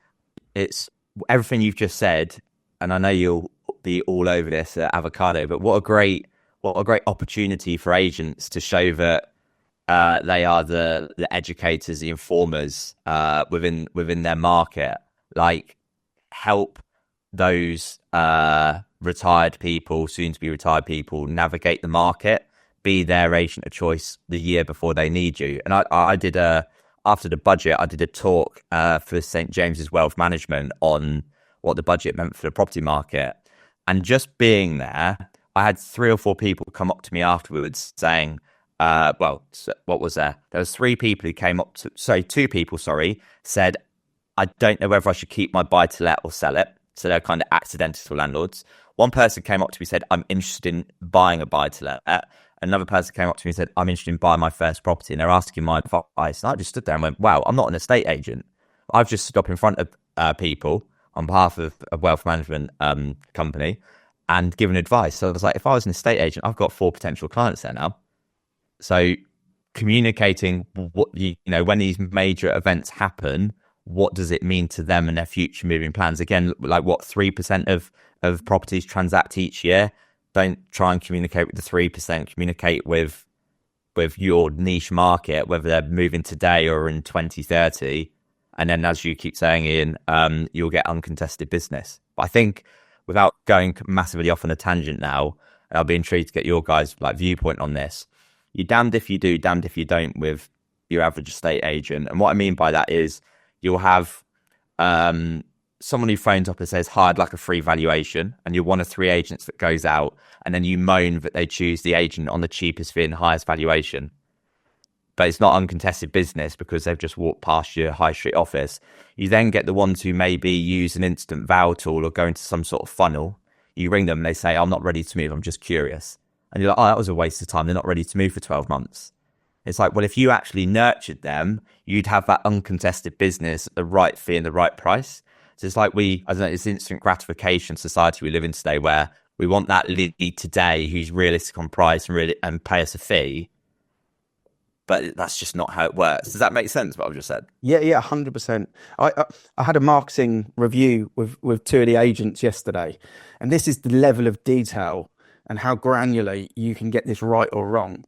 it's everything you've just said, and I know you'll be all over this at Avocado, but what a great opportunity for agents to show that they are the educators, the informers within their market. Like help those retired people, soon to be retired people, navigate the market, be their agent of choice the year before they need you. And I did after the budget, I did a talk for St. James's Wealth Management on what the budget meant for the property market. And just being there, I had 3 or 4 people come up to me afterwards saying, what was there? There was 3 people who came up to, 2 people, said, I don't know whether I should keep my buy-to-let or sell it. So they're kind of accidental landlords. One person came up to me and said, I'm interested in buying a buy-to-let. Another person came up to me and said, I'm interested in buying my first property. And they're asking my advice. And I just stood there and went, wow, I'm not an estate agent. I've just stood up in front of people on behalf of a wealth management company and given advice. So I was like, if I was an estate agent, I've got 4 potential clients there now. So communicating what when these major events happen, what does it mean to them and their future moving plans? Again, like what 3% of properties transact each year. Don't try and communicate with the 3%. Communicate with your niche market, whether they're moving today or in 2030. And then, as you keep saying, Ian, you'll get uncontested business. But I think, without going massively off on a tangent now, I'll be intrigued to get your guys' viewpoint on this. You're damned if you do, damned if you don't with your average estate agent. And what I mean by that is you'll have someone who phones up and says, hi, I'd like a free valuation. And you're one of 3 agents that goes out. And then you moan that they choose the agent on the cheapest fee and highest valuation. But it's not uncontested business because they've just walked past your high street office. You then get the ones who maybe use an instant vow tool or go into some sort of funnel. You ring them and they say, I'm not ready to move, I'm just curious. And you're like, oh, that was a waste of time. They're not ready to move for 12 months. It's like, well, if you actually nurtured them, you'd have that uncontested business at the right fee and the right price. So it's like it's instant gratification society we live in today where we want that lead today who's realistic on price and pay us a fee. But that's just not how it works. Does that make sense, what I've just said? Yeah, 100%. I had a marketing review with 2 of the agents yesterday, and this is the level of detail and how granular you can get this right or wrong.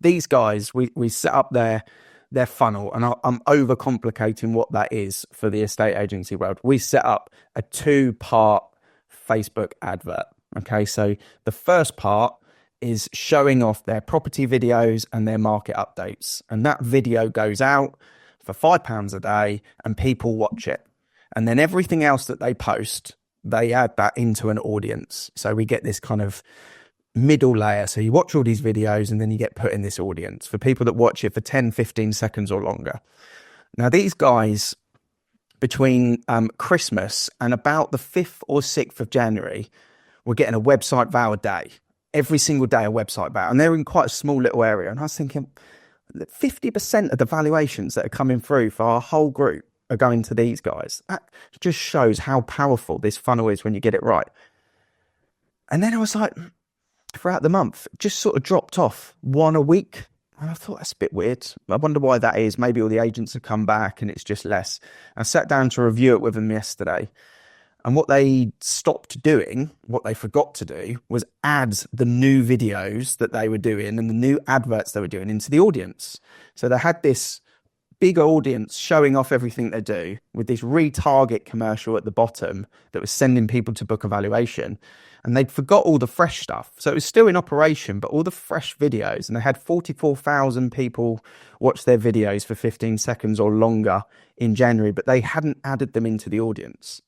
These guys, we set up their funnel, and I'm overcomplicating what that is for the estate agency world. We set up a 2-part Facebook advert. Okay, so the first part is showing off their property videos and their market updates. And that video goes out for £5 a day and people watch it. And then everything else that they post, they add that into an audience. So we get this kind of middle layer. So you watch all these videos and then you get put in this audience for people that watch it for 10, 15 seconds or longer. Now, these guys, between Christmas and about the 5th or 6th of January, were getting a website vow a day. Every single day a website vow. And they're in quite a small little area. And I was thinking, 50% of the valuations that are coming through for our whole group are going to these guys. That just shows how powerful this funnel is when you get it right. And then I was like, throughout the month, just sort of dropped off 1 a week. I And I thought, that's a bit weird. I wonder why that is. Maybe all the agents have come back and it's just less. I sat down to review it with them yesterday. And what they stopped doing, what they forgot to do, was add the new videos that they were doing and the new adverts they were doing into the audience. So they had this big audience showing off everything they do with this retarget commercial at the bottom that was sending people to book a valuation. And they'd forgot all the fresh stuff. So it was still in operation, but all the fresh videos. And they had 44,000 people watch their videos for 15 seconds or longer in January, but they hadn't added them into the audience,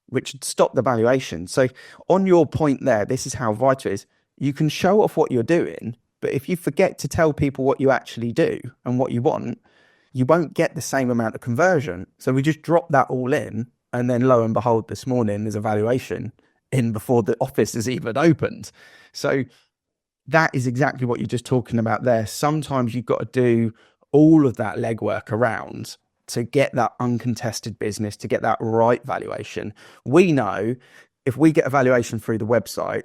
which had stopped the valuation. So on your point there, this is how vital it is. You can show off what you're doing, but if you forget to tell people what you actually do and what you want, you won't get the same amount of conversion. So we just dropped that all in. And then lo and behold, this morning there's a valuation in before the office is even opened. So that is exactly what you're just talking about there. Sometimes you've got to do all of that legwork around to get that uncontested business, to get that right valuation. We know if we get a valuation through the website,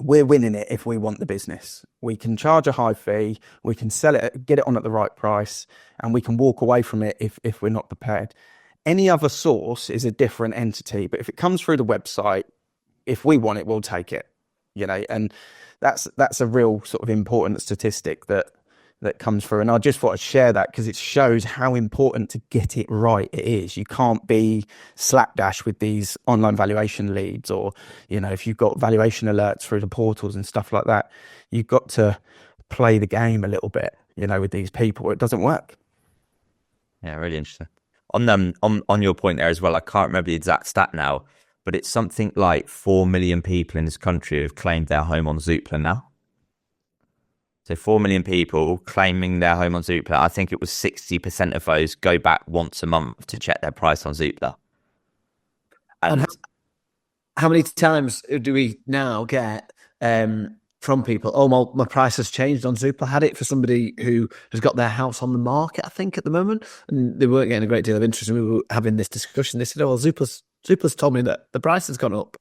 we're winning it if we want the business. We can charge a high fee, we can sell it, get it on at the right price, and we can walk away from it if we're not prepared. Any other source is a different entity, but if it comes through the website, if we want it, we'll take it, and that's a real sort of important statistic that comes through. And I just thought I'd share that because it shows how important to get it right it is. You can't be slapdash with these online valuation leads, or, if you've got valuation alerts through the portals and stuff like that, you've got to play the game a little bit, with these people, or it doesn't work. Yeah, really interesting. On your point there as well, I can't remember the exact stat now, but it's something like 4 million people in this country have claimed their home on Zoopla now. So 4 million people claiming their home on Zoopla. I think it was 60% of those go back once a month to check their price on Zoopla. And how many times do we now get from people, oh, my price has changed on Zoopla? I had it for somebody who has got their house on the market, I think, at the moment, and they weren't getting a great deal of interest. And we were having this discussion. They said, oh, well, Zoopla's told me that the price has gone up.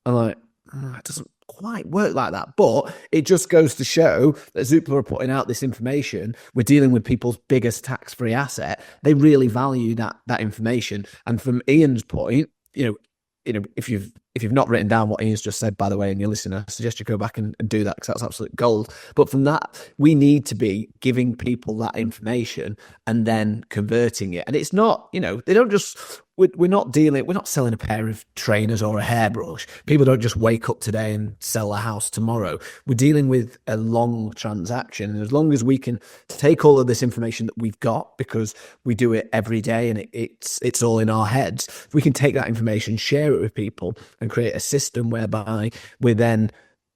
I'm like, it doesn't quite work like that, but it just goes to show that Zoopla are putting out this information. We're dealing with people's biggest tax-free asset. They really value that information. And from Ian's point, if you've not written down what Ian's just said, by the way, and you're listening, I suggest you go back and do that, because that's absolute gold. But from that, we need to be giving people that information and then converting it. And it's not, they don't just, we're not selling a pair of trainers or a hairbrush. People don't just wake up today and sell a house tomorrow. We're dealing with a long transaction. And as long as we can take all of this information that we've got, because we do it every day and it's all in our heads, if we can take that information, share it with people, and create a system whereby we're then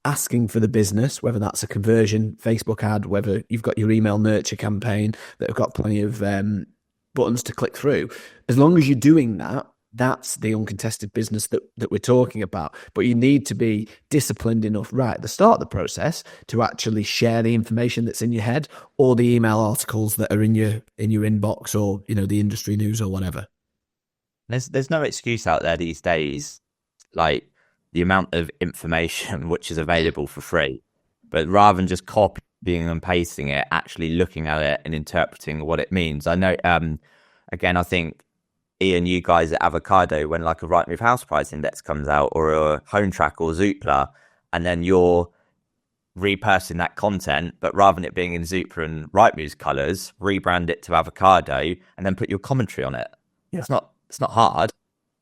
asking for the business, whether that's a conversion Facebook ad, whether you've got your email nurture campaign that have got plenty of buttons to click through. As long as you're doing that, that's the uncontested business that we're talking about. But you need to be disciplined enough right at the start of the process to actually share the information that's in your head, or the email articles that are in your inbox, or the industry news or whatever. There's no excuse out there these days, like the amount of information which is available for free. But rather than just copying and pasting it, actually looking at it and interpreting what it means. I know, again, I think, Ian, you guys at Avocado, when like a Rightmove house price index comes out, or a Home Track or Zoopla, and then you're repurposing that content, but rather than it being in Zoopla and Rightmove's colours, rebrand it to Avocado and then put your commentary on it. Yeah. It's not hard.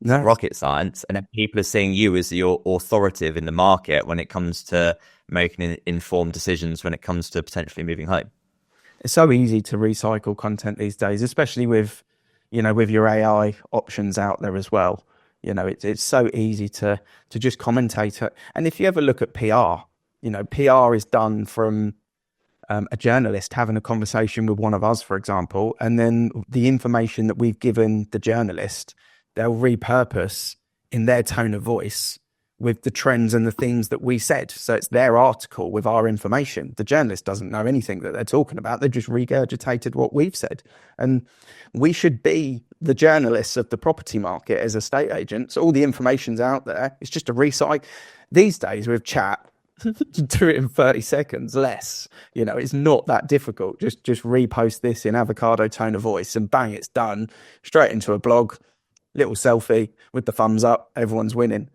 No. It's rocket science. And then people are seeing you as your authoritative in the market when it comes to making informed decisions when it comes to potentially moving home. It's so easy to recycle content these days, especially with your AI options out there as well. It's so easy to just commentate it. And if you ever look at PR, PR is done from a journalist having a conversation with one of us, for example, and then the information that we've given the journalist, they'll repurpose in their tone of voice with the trends and the things that we said. So it's their article with our information. The journalist doesn't know anything that they're talking about. They just regurgitated what we've said. And we should be the journalists of the property market as estate agents. All the information's out there. It's just a recycle. These days with chat, do it in 30 seconds less. You know, it's not that difficult. Just repost this in avocado tone of voice and bang, it's done. Straight into a blog, little selfie with the thumbs up, everyone's winning.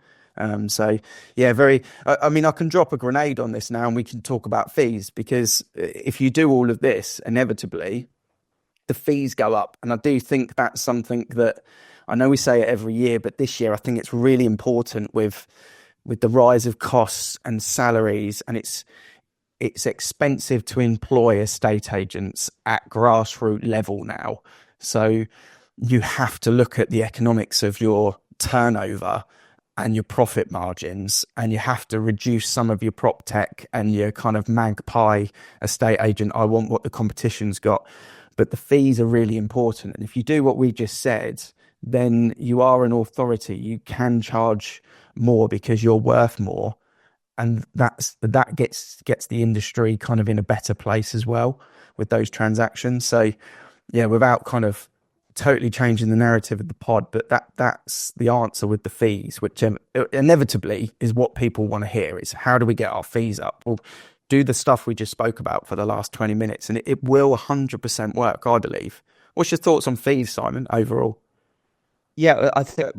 So yeah, I mean, I can drop a grenade on this now and we can talk about fees, because if you do all of this, inevitably the fees go up. And I do think that's something that, I know we say it every year, but this year I think it's really important with the rise of costs and salaries, and it's expensive to employ estate agents at grassroots level now. So you have to look at the economics of your turnover and your profit margins, and you have to reduce some of your prop tech and your kind of magpie estate agent, I want what the competition's got. But the fees are really important. And if you do what we just said, then you are an authority. You can charge more because you're worth more. And that gets the industry kind of in a better place as well with those transactions. So yeah, without kind of totally changing the narrative of the pod, but that's the answer with the fees, which inevitably is what people want to hear. It's how do we get our fees up? Well, do the stuff we just spoke about for the last 20 minutes and it will 100% work, I believe. What's your thoughts on fees, Simon, overall? Yeah, I think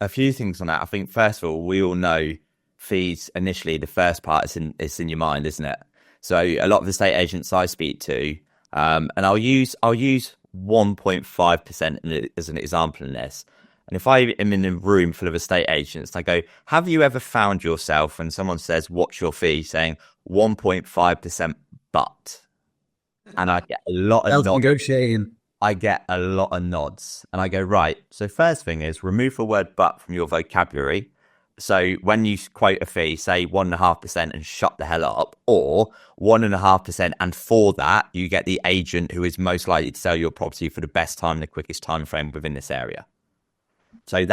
a few things on that. I think first of all, we all know fees initially. The first part is in your mind, isn't it? So a lot of the estate agents I speak to, and I'll use 1.5% as an example in this. And if I am in a room full of estate agents, I go, have you ever found yourself when someone says, what's your fee, saying 1.5% but? And I get a lot of nods. Negotiating. I get a lot of nods. And I go, right. So first thing is remove the word but from your vocabulary. So when you quote a fee, say 1.5% and shut the hell up, or 1.5%, and for that you get the agent who is most likely to sell your property for the best time, the quickest time frame within this area. So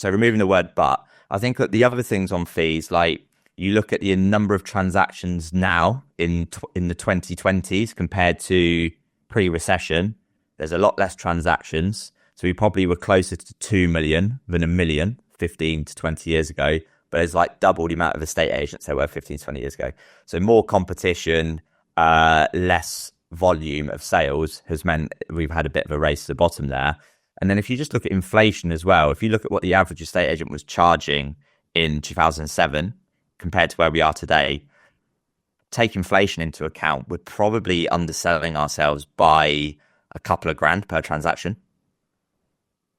removing the word but. I think that the other things on fees, like you look at the number of transactions now in the 2020s compared to pre-recession, there's a lot less transactions. So we probably were closer to 2 million than 1 million 15 to 20 years ago, but it's like double the amount of estate agents there were 15 to 20 years ago. So more competition, less volume of sales has meant we've had a bit of a race to the bottom there. And then if you just look at inflation as well, if you look at what the average estate agent was charging in 2007 compared to where we are today, take inflation into account, we're probably underselling ourselves by a couple of grand per transaction.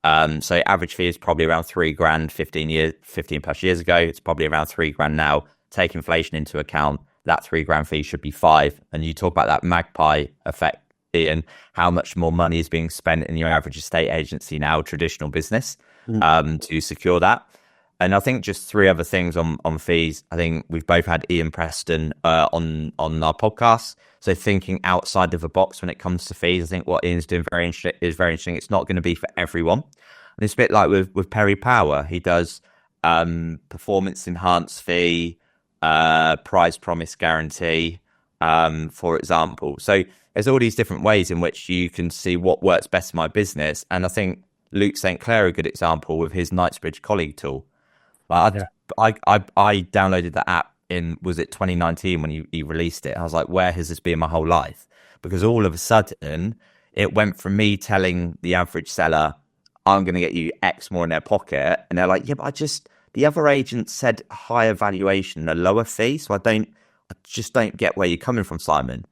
So average fee is probably around 3 grand 15 plus years ago. It's probably around 3 grand now. Take inflation into account, that 3 grand fee should be 5. And you talk about that magpie effect, Ian, how much more money is being spent in your average estate agency now, traditional business, to secure that. And I think just 3 other things on fees. I think we've both had Ian Preston on our podcast. So thinking outside of the box when it comes to fees, I think what Ian's doing is very interesting. It's not going to be for everyone. And it's a bit like with Perry Power. He does performance enhanced fee, price promise guarantee, for example. So there's all these different ways in which you can see what works best in my business. And I think Luke St. Clair, a good example with his Knightsbridge colleague tool. I downloaded the app in, was it 2019 when he released it? I was like, where has this been my whole life? Because all of a sudden it went from me telling the average seller, I'm going to get you X more in their pocket. And they're like, yeah, but the other agent said higher valuation, a lower fee. So I just don't get where you're coming from, Simon.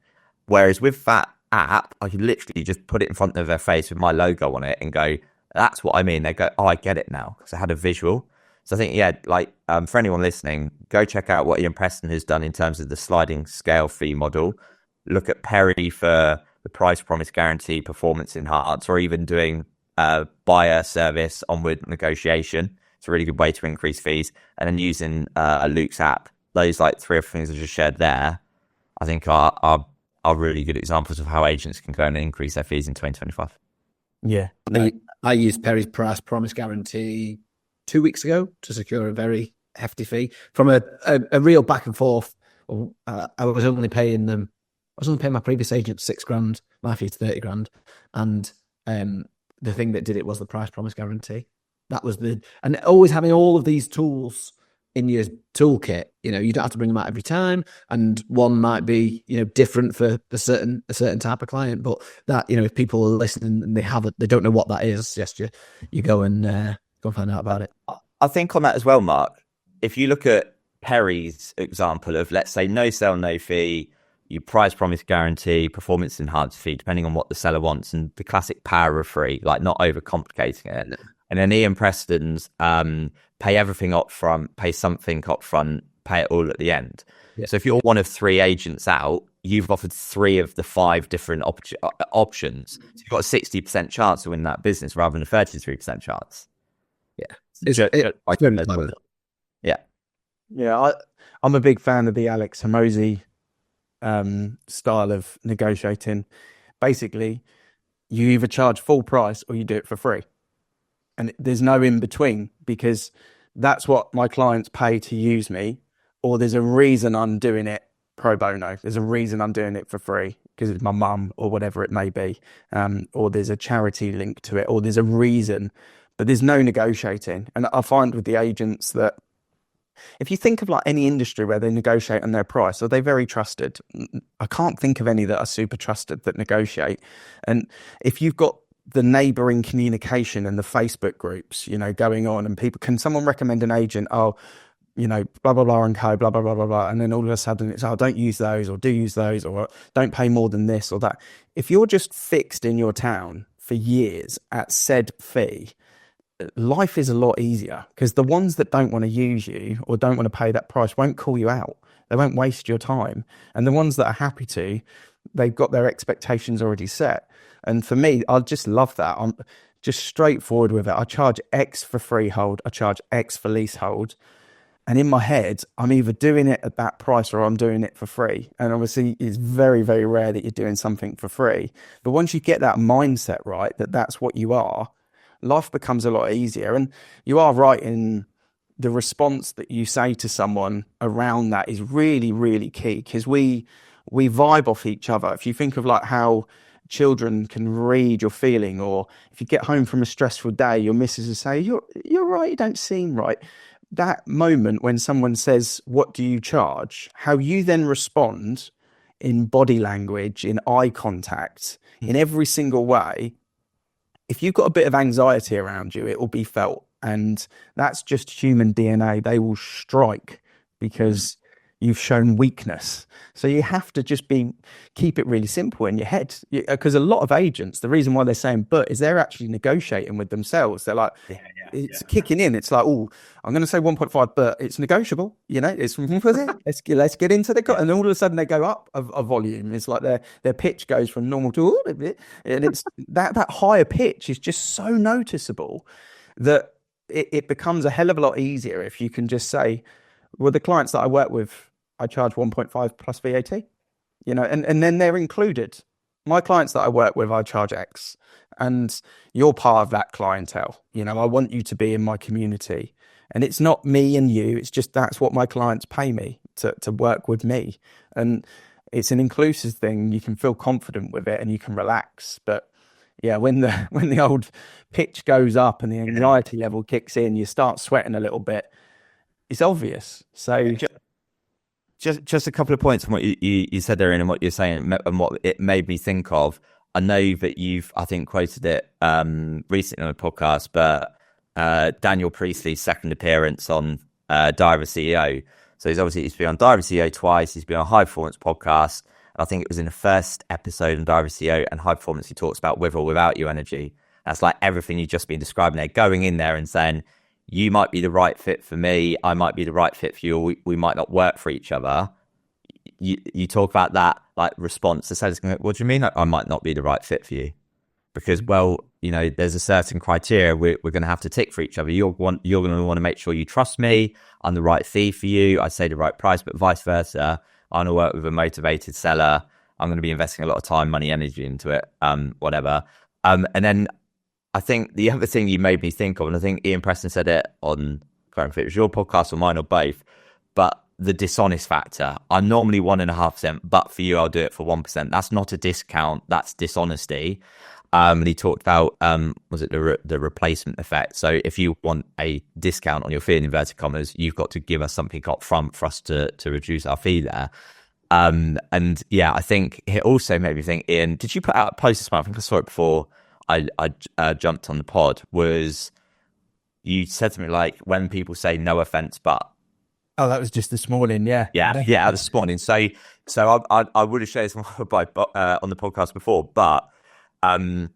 Whereas with that app, I can literally just put it in front of their face with my logo on it and go, that's what I mean. They go, oh, I get it now, because I had a visual. So I think, yeah, like for anyone listening, go check out what Ian Preston has done in terms of the sliding scale fee model. Look at Perry for the price promise guarantee, performance enhanced, or even doing buyer service onward negotiation. It's a really good way to increase fees. And then using Luke's app, those like 3 other things I just shared there, I think are really good examples of how agents can go and increase their fees in 2025. Yeah. I used Perry's price promise guarantee 2 weeks ago to secure a very hefty fee from a real back and forth. I was only paying my previous agent 6 grand, my fee 30 grand. And the thing that did it was the price promise guarantee. That was and always having all of these tools in your toolkit. You know, you don't have to bring them out every time, and one might be, you know, different for a certain type of client. But that, you know, if people are listening and they don't know what that is, yes, you go and find out about it. I think on that as well, Mark, if you look at Perry's example of, let's say, no sell, no fee, you price promise guarantee, performance enhanced fee, depending on what the seller wants, and the classic power of free, like not overcomplicating it. No. And then Ian Preston's pay everything up front, pay something up front, pay it all at the end. Yeah. So if you're one of 3 agents out, you've offered 3 of the 5 different options. So you've got a 60% chance to win that business rather than a 33% chance. Yeah. I'm a big fan of the Alex Hormozi style of negotiating. Basically, you either charge full price or you do it for free. And there's no in between, because that's what my clients pay to use me, or there's a reason I'm doing it pro bono. There's a reason I'm doing it for free, because it's my mum or whatever it may be, or there's a charity link to it, or there's a reason, but there's no negotiating. And I find with the agents that if you think of like any industry where they negotiate on their price, are they very trusted? I can't think of any that are super trusted that negotiate. And if you've got the neighboring communication and the Facebook groups, you know, going on, and people, can someone recommend an agent? Oh, you know, blah, blah, blah, and co, blah, blah, blah, blah, blah. And then all of a sudden it's, oh, don't use those, or do use those, or don't pay more than this or that. If you're just fixed in your town for years at said fee, life is a lot easier, because the ones that don't want to use you or don't want to pay that price won't call you out. They won't waste your time. And the ones that are happy to, they've got their expectations already set. And for me, I just love that. I'm just straightforward with it. I charge X for freehold, I charge X for leasehold. And in my head, I'm either doing it at that price or I'm doing it for free. And obviously, it's very, very rare that you're doing something for free. But once you get that mindset right, that that's what you are, life becomes a lot easier. And you are right in the response that you say to someone around that is really, really key, because we vibe off each other. If you think of like how children can read your feeling, or if you get home from a stressful day, your missus will say, you're right, you don't seem right. That moment when someone says, what do you charge? How you then respond in body language, in eye contact, in every single way. If you've got a bit of anxiety around you, it will be felt. And that's just human DNA. They will strike because you've shown weakness. So you have to just keep it really simple in your head. Because a lot of agents, the reason why they're saying but is they're actually negotiating with themselves. They're like, it's kicking in. It's like, oh, I'm going to say 1.5, but it's negotiable. You know, it's let's get into the and all of a sudden they go up a volume. It's like their pitch goes from normal to a bit, and it's that higher pitch is just so noticeable that it becomes a hell of a lot easier if you can just say, well, the clients that I work with, I charge 1.5 plus VAT, you know, and then they're included. My clients that I work with, I charge X, and you're part of that clientele. You know, I want you to be in my community, and it's not me and you. It's just that's what my clients pay me to work with me, and it's an inclusive thing. You can feel confident with it, and you can relax. But yeah, when the old pitch goes up and the anxiety level kicks in, you start sweating a little bit. It's obvious. So. Just a couple of points on what you said there, and what you're saying, and what it made me think of. I know that you've, I think, quoted it recently on a podcast, but Daniel Priestley's second appearance on Diary of a CEO. So he's been on Diary of a CEO twice. He's been on High Performance podcast. And I think it was in the first episode on Diary of a CEO and High Performance, he talks about with or without you energy. That's like everything you've just been describing there, going in there and saying, you might be the right fit for me, I might be the right fit for you, or we might not work for each other. You talk about that like response. The seller's going, what do you mean I might not be the right fit for you? Because, well, you know, there's a certain criteria we're going to have to tick for each other. You're going to want to make sure you trust me, I'm the right fee for you, I say the right price, but vice versa. I'm going to work with a motivated seller. I'm going to be investing a lot of time, money, energy into it, whatever. And then I think the other thing you made me think of, and I think Ian Preston said it on, I can't remember if it was your podcast or mine or both, but the dishonest factor. I'm normally 1.5%, but for you, I'll do it for 1%. That's not a discount. That's dishonesty. And he talked about was it the replacement effect? So if you want a discount on your fee in inverted commas, you've got to give us something up front for us to reduce our fee there. And yeah, I think it also made me think, Ian, did you put out a post this month? I think I saw it before I jumped on the pod. Was you said something like, when people say no offense, but Oh, that was just this morning. Yeah. this morning. So I would have shared this on the podcast before, but my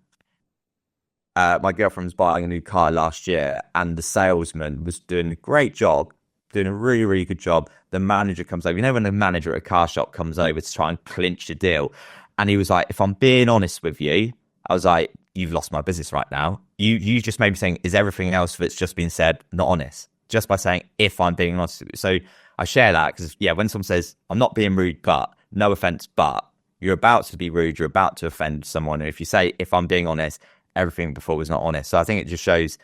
girlfriend was buying a new car last year, and the salesman was doing a great job, doing a really, really good job. The manager comes over. You know, when the manager at a car shop comes over to try and clinch the deal, and he was like, "If I'm being honest with you," I was like, "You've lost my business right now. You just made me think, is everything else that's just been said not honest?" Just by saying, "If I'm being honest with you." So I share that because, yeah, when someone says, "I'm not being rude, but," no offense, but, you're about to be rude, you're about to offend someone. And if you say, "If I'm being honest," everything before was not honest. So I think it just shows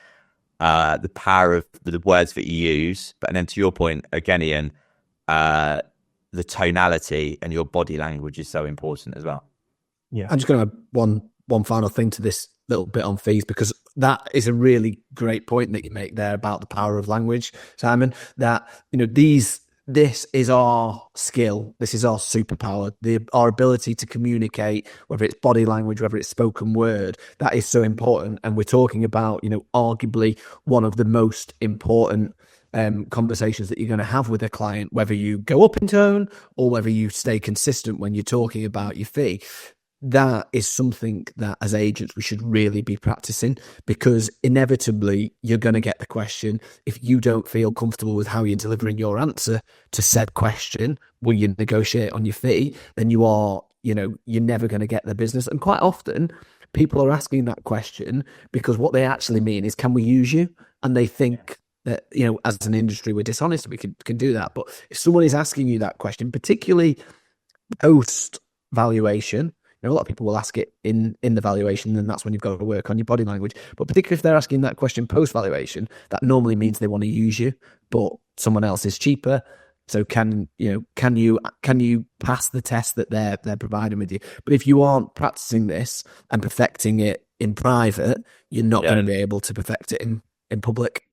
the power of the words that you use. But then to your point, again, Ian, the tonality and your body language is so important as well. Yeah. I'm just going to add one final thing to this little bit on fees, because that is a really great point that you make there about the power of language, Simon, that, you know, this is our skill. This is our superpower. Our ability to communicate, whether it's body language, whether it's spoken word, that is so important. And we're talking about, you know, arguably one of the most important conversations that you're going to have with a client, whether you go up in tone or whether you stay consistent when you're talking about your fee. That is something that as agents we should really be practicing, because inevitably you're going to get the question, if you don't feel comfortable with how you're delivering your answer to said question, will you negotiate on your fee? Then you're never going to get the business. And quite often people are asking that question because what they actually mean is, can we use you? And they think that, you know, as an industry we're dishonest, we can do that. But if someone is asking you that question, particularly post valuation, you know, a lot of people will ask it in the valuation, and that's when you've got to work on your body language. But particularly if they're asking that question post-valuation, that normally means they want to use you, but someone else is cheaper. So can you pass the test that they're providing with you? But if you aren't practicing this and perfecting it in private, you're not going to be able to perfect it in public.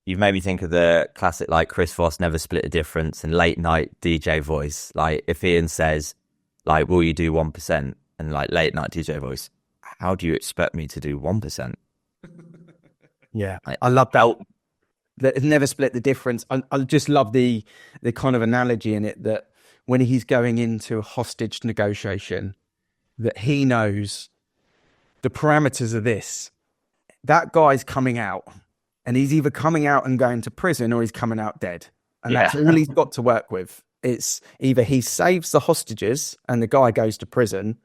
You've made me think of the classic, like, Chris Voss never split a difference and late night DJ voice. Like, if Ian says, like, will you do 1%? And like late night DJ voice, how do you expect me to do 1%? Yeah, I love that. That never split the difference. I just love the kind of analogy in it, that when he's going into a hostage negotiation, that he knows the parameters of this. That guy's coming out, and he's either coming out and going to prison, or he's coming out dead. And that's all he's got to work with. It's either he saves the hostages and the guy goes to prison,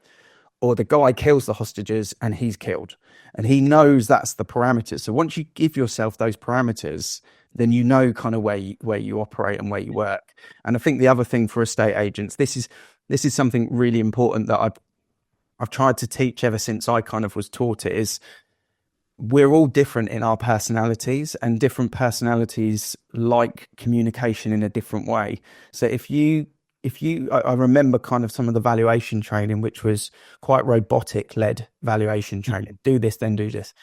or the guy kills the hostages and he's killed. And he knows that's the parameters. So once you give yourself those parameters, then you know kind of where you operate and where you work. And I think the other thing for estate agents, this is something really important that I've tried to teach ever since I kind of was taught it, is we're all different in our personalities, and different personalities like communication in a different way. So I remember kind of some of the valuation training, which was quite robotic led valuation training. Do this, then do this.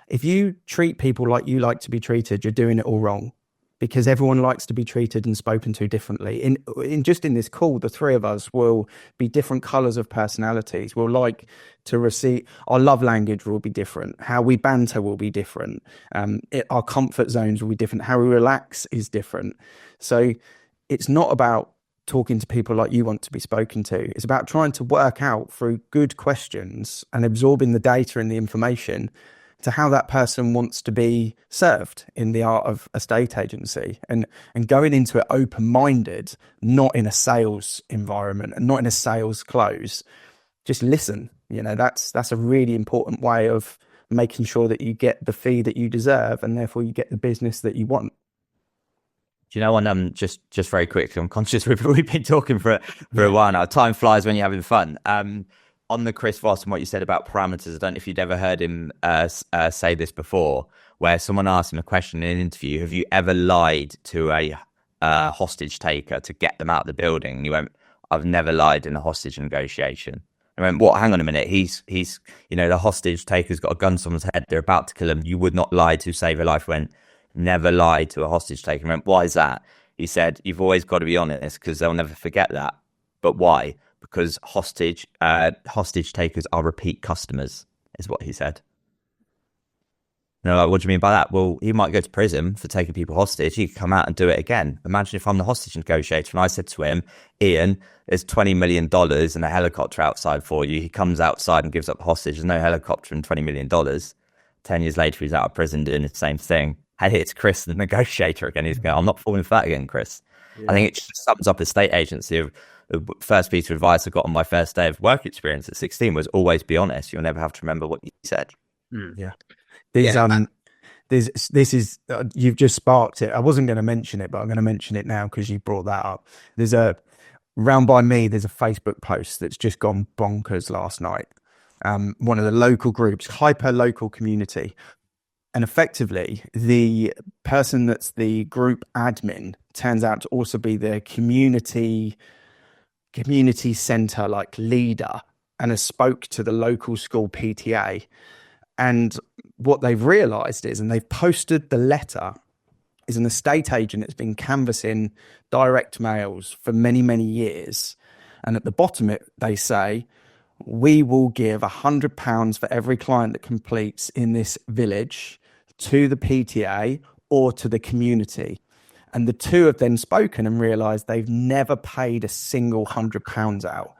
If you treat people like you like to be treated, you're doing it all wrong, because everyone likes to be treated and spoken to differently. In this call, the three of us will be different colors of personalities. We'll like to receive, our love language will be different. How we banter will be different. Our comfort zones will be different. How we relax is different. So it's not about talking to people like you want to be spoken to. It's about trying to work out through good questions and absorbing the data and the information to how that person wants to be served in the art of estate agency, and going into it open-minded, not in a sales environment and not in a sales close. Just listen. You know, that's a really important way of making sure that you get the fee that you deserve, and therefore you get the business that you want. Do you know, on just very quickly, I'm conscious we've been talking for a while now. Time flies when you're having fun. On the Chris Voss and what you said about parameters, I don't know if you'd ever heard him say this before, where someone asked him a question in an interview: have you ever lied to a hostage taker to get them out of the building? And he went, I've never lied in a hostage negotiation. I went, what? Hang on a minute. He's, the hostage taker's got a gun to someone's head. They're about to kill him. You would not lie to save a life. I went, never lie to a hostage taker. I went, why is that? He said, you've always got to be honest because they'll never forget that. But why? Because hostage takers are repeat customers, is what he said. And they're like, what do you mean by that? Well, he might go to prison for taking people hostage. He could come out and do it again. Imagine if I'm the hostage negotiator and I said to him, Ian, there's $20 million and a helicopter outside for you. He comes outside and gives up the hostage. There's no helicopter and $20 million. 10 years later, he's out of prison doing the same thing. And it's Chris, the negotiator again. He's going, I'm not falling for that again, Chris. Yeah. I think it just sums up estate agency. The first piece of advice I got on my first day of work experience at 16 was always be honest. You'll never have to remember what you said. Yeah. This is you've just sparked it. I wasn't going to mention it, but I'm going to mention it now because you brought that up. There's a round by me. There's a Facebook post that's just gone bonkers last night. One of the local groups, hyper local community, and effectively the person that's the group admin turns out to also be the community center like leader, and has spoke to the local school PTA. And what they've realised is, and they've posted the letter, is an estate agent that's been canvassing direct mails for many, many years. And at the bottom they say, we will give £100 for every client that completes in this village to the PTA or to the community. And the two have then spoken and realised they've never paid a single £100 out.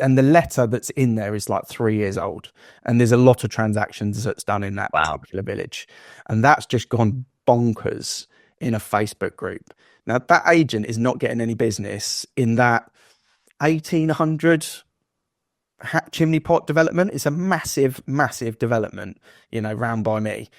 And the letter that's in there is like 3 years old, and there's a lot of transactions that's done in that particular village, and that's just gone bonkers in a Facebook group. Now that agent is not getting any business in that 1800 chimney pot development. It's a massive development, round by me,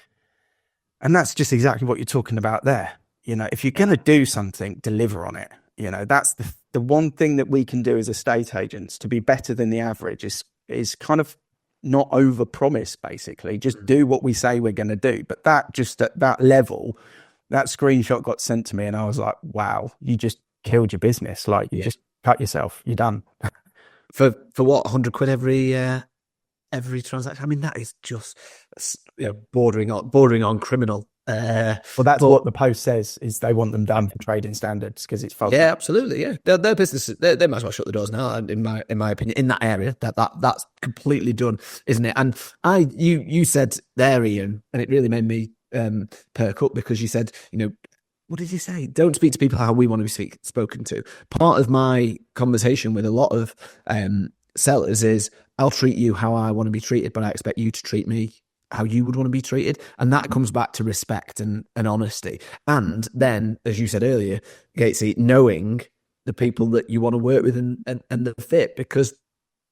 and that's just exactly what you're talking about there. If you're going to do something, deliver on it. That's the one thing that we can do as estate agents to be better than the average is kind of not over promise, basically. Just do what we say we're going to do. But that just at that level, that screenshot got sent to me and I was like, wow, you just killed your business. Like you just cut yourself. You're done. For what, 100 quid every transaction? I mean, that is just bordering on criminal. Well, that's what the post says, is they want them done for trading standards because it's false. Yeah, absolutely. Yeah, their business, they might as well shut the doors now. In my opinion, in that area, that's completely done, isn't it? And you said there, Ian, and it really made me perk up because you said, what did you say? Don't speak to people how we want to be spoken to. Part of my conversation with a lot of sellers is, I'll treat you how I want to be treated, but I expect you to treat me how you would want to be treated. And that comes back to respect and honesty. And then, as you said earlier, Gatesy, knowing the people that you want to work with and the fit, because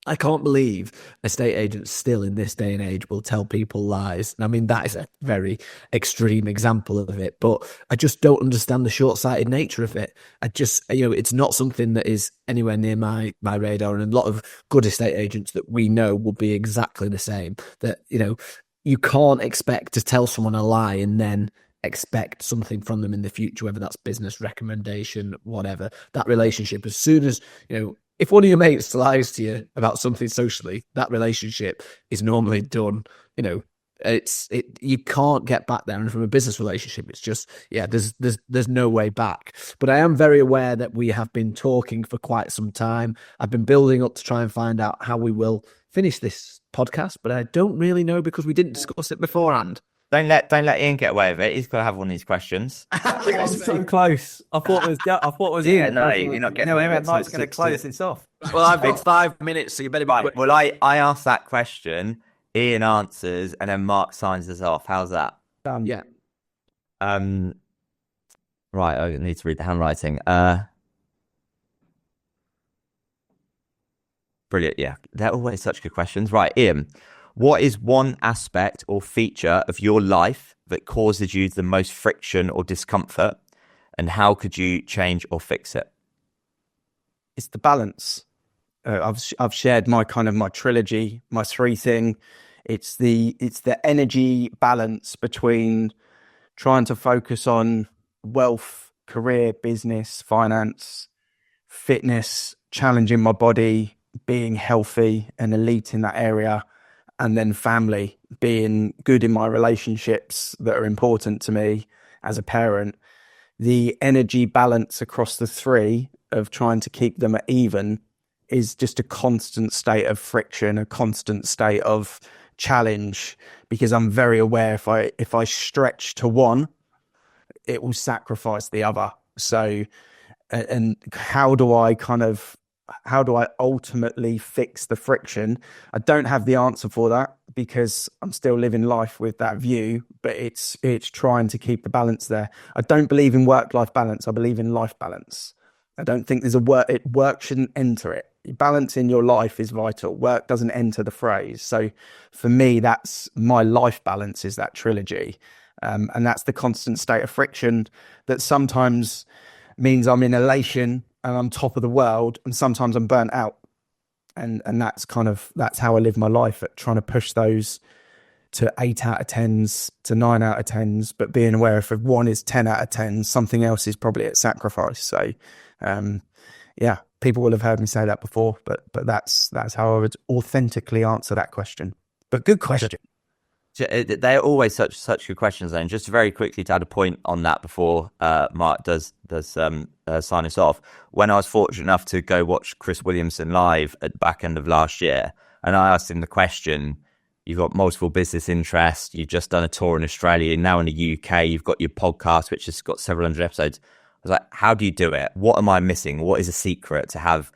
I can't believe estate agents still in this day and age will tell people lies. And I mean, that is a very extreme example of it, but I just don't understand the short-sighted nature of it. I just, it's not something that is anywhere near my radar. And a lot of good estate agents that we know will be exactly the same. That, you can't expect to tell someone a lie and then expect something from them in the future, whether that's business recommendation, whatever. That relationship, as soon as, if one of your mates lies to you about something socially, that relationship is normally done. You can't get back there. And from a business relationship, it's just, there's no way back. But I am very aware that we have been talking for quite some time. I've been building up to try and find out how we will finish this podcast, but I don't really know because we didn't discuss it beforehand. Don't let Ian get away with it. He's got to have one of these questions. So close. I thought it was Ian. No, you're not getting away with it. Mike's going to close this off. Well, I've got 5 minutes, so you better be quick. Well, I asked that question, Ian answers, and then Mark signs us off. How's that? Yeah. Right, I need to read the handwriting. Brilliant, yeah. They're always such good questions. Right, Ian, what is one aspect or feature of your life that causes you the most friction or discomfort, and how could you change or fix it? It's the balance. I've shared my trilogy, my 3 thing. It's the energy balance between trying to focus on wealth, career, business, finance, fitness, challenging my body, being healthy and elite in that area, and then family, being good in my relationships that are important to me as a parent. The energy balance across the three of trying to keep them at even is just a constant state of friction, a constant state of challenge, because I'm very aware if I stretch to one, it will sacrifice the other. So, and how do I ultimately fix the friction? I don't have the answer for that, because I'm still living life with that view, but it's trying to keep the balance there. I don't believe in work-life balance. I believe in life balance. I don't think there's work shouldn't enter it. Balance in your life is vital. Work doesn't enter the phrase. So for me, that's my life balance, is that trilogy. And that's the constant state of friction that sometimes means I'm in elation and I'm top of the world, and sometimes I'm burnt out. And that's how I live my life, at trying to push those to 8 out of 10s to 9 out of 10s, but being aware if one is 10 out of 10, something else is probably at sacrifice. So, yeah, people will have heard me say that before, but that's how I would authentically answer that question. But good question. They're always such good questions. And just very quickly to add a point on that before Mark does sign us off. When I was fortunate enough to go watch Chris Williamson live at the back end of last year, and I asked him the question, you've got multiple business interests, you've just done a tour in Australia, now in the UK, you've got your podcast, which has got several hundred episodes. I was like, how do you do it? What am I missing? What is a secret to have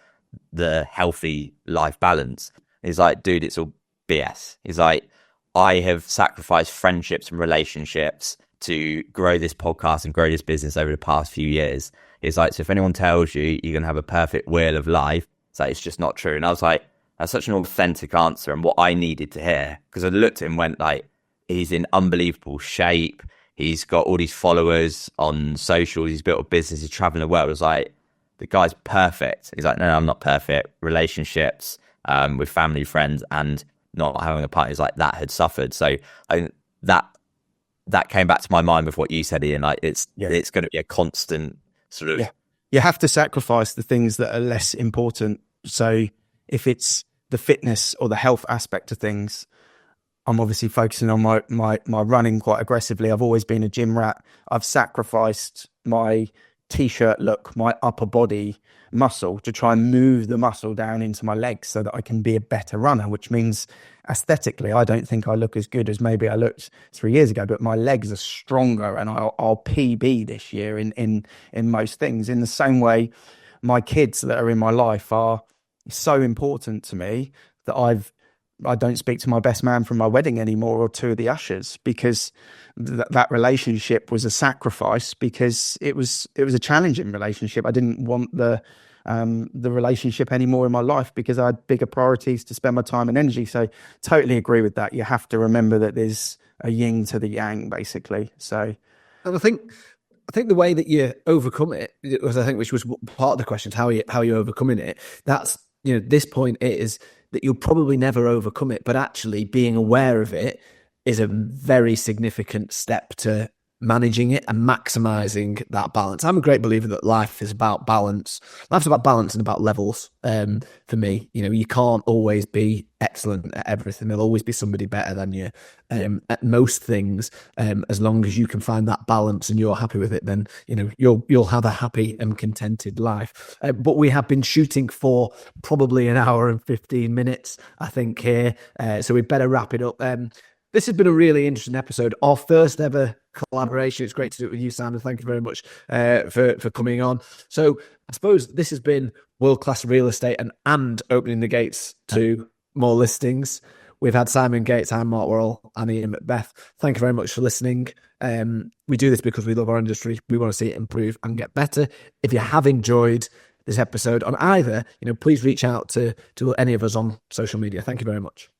the healthy life balance? He's like, dude, it's all BS. He's like, I have sacrificed friendships and relationships to grow this podcast and grow this business over the past few years. It's like, so if anyone tells you you're going to have a perfect wheel of life, it's like, it's just not true. And I was like, that's such an authentic answer, and what I needed to hear, because I looked at him and went like, he's in unbelievable shape. He's got all these followers on social. He's built a business. He's traveling the world. I was like, the guy's perfect. He's like, no, I'm not perfect. Relationships with family, friends, and not having a party, like that had suffered. So that came back to my mind with what you said, Ian. Like it's going to be a constant sort of. Yeah. You have to sacrifice the things that are less important. So if it's the fitness or the health aspect of things, I'm obviously focusing on my running quite aggressively. I've always been a gym rat. I've sacrificed my t-shirt look, my upper body muscle, to try and move the muscle down into my legs so that I can be a better runner, which means aesthetically, I don't think I look as good as maybe I looked 3 years ago, but my legs are stronger, and I'll PB this year in most things. In the same way, my kids that are in my life are so important to me that I don't speak to my best man from my wedding anymore, or two of the ushers, because that relationship was a sacrifice, because it was a challenging relationship. I didn't want the relationship anymore in my life, because I had bigger priorities to spend my time and energy. So totally agree with that. You have to remember that there's a yin to the yang, basically. So, and I think the way that you overcome it was, I think, which was part of the question, how you overcoming it. That's, this point is that you'll probably never overcome it, but actually being aware of it is a very significant step to managing it and maximizing that balance. I'm a great believer that life is about balance. Life's about balance and about levels. For me, you can't always be excellent at everything. There'll always be somebody better than you at most things. As long as you can find that balance and you're happy with it, then you'll have a happy and contented life. But we have been shooting for probably an hour and 15 minutes, I think, here. So we better wrap it up. This has been a really interesting episode. Our first ever collaboration. It's great to do it with you, Sam, and thank you very much for coming on. So I suppose this has been world-class real estate and opening the gates to more listings. We've had Simon Gates, I'm Mark Worrall, and Ian Macbeth. Thank you very much for listening. We do this because we love our industry. We want to see it improve and get better. If you have enjoyed this episode on either, please reach out to any of us on social media. Thank you very much.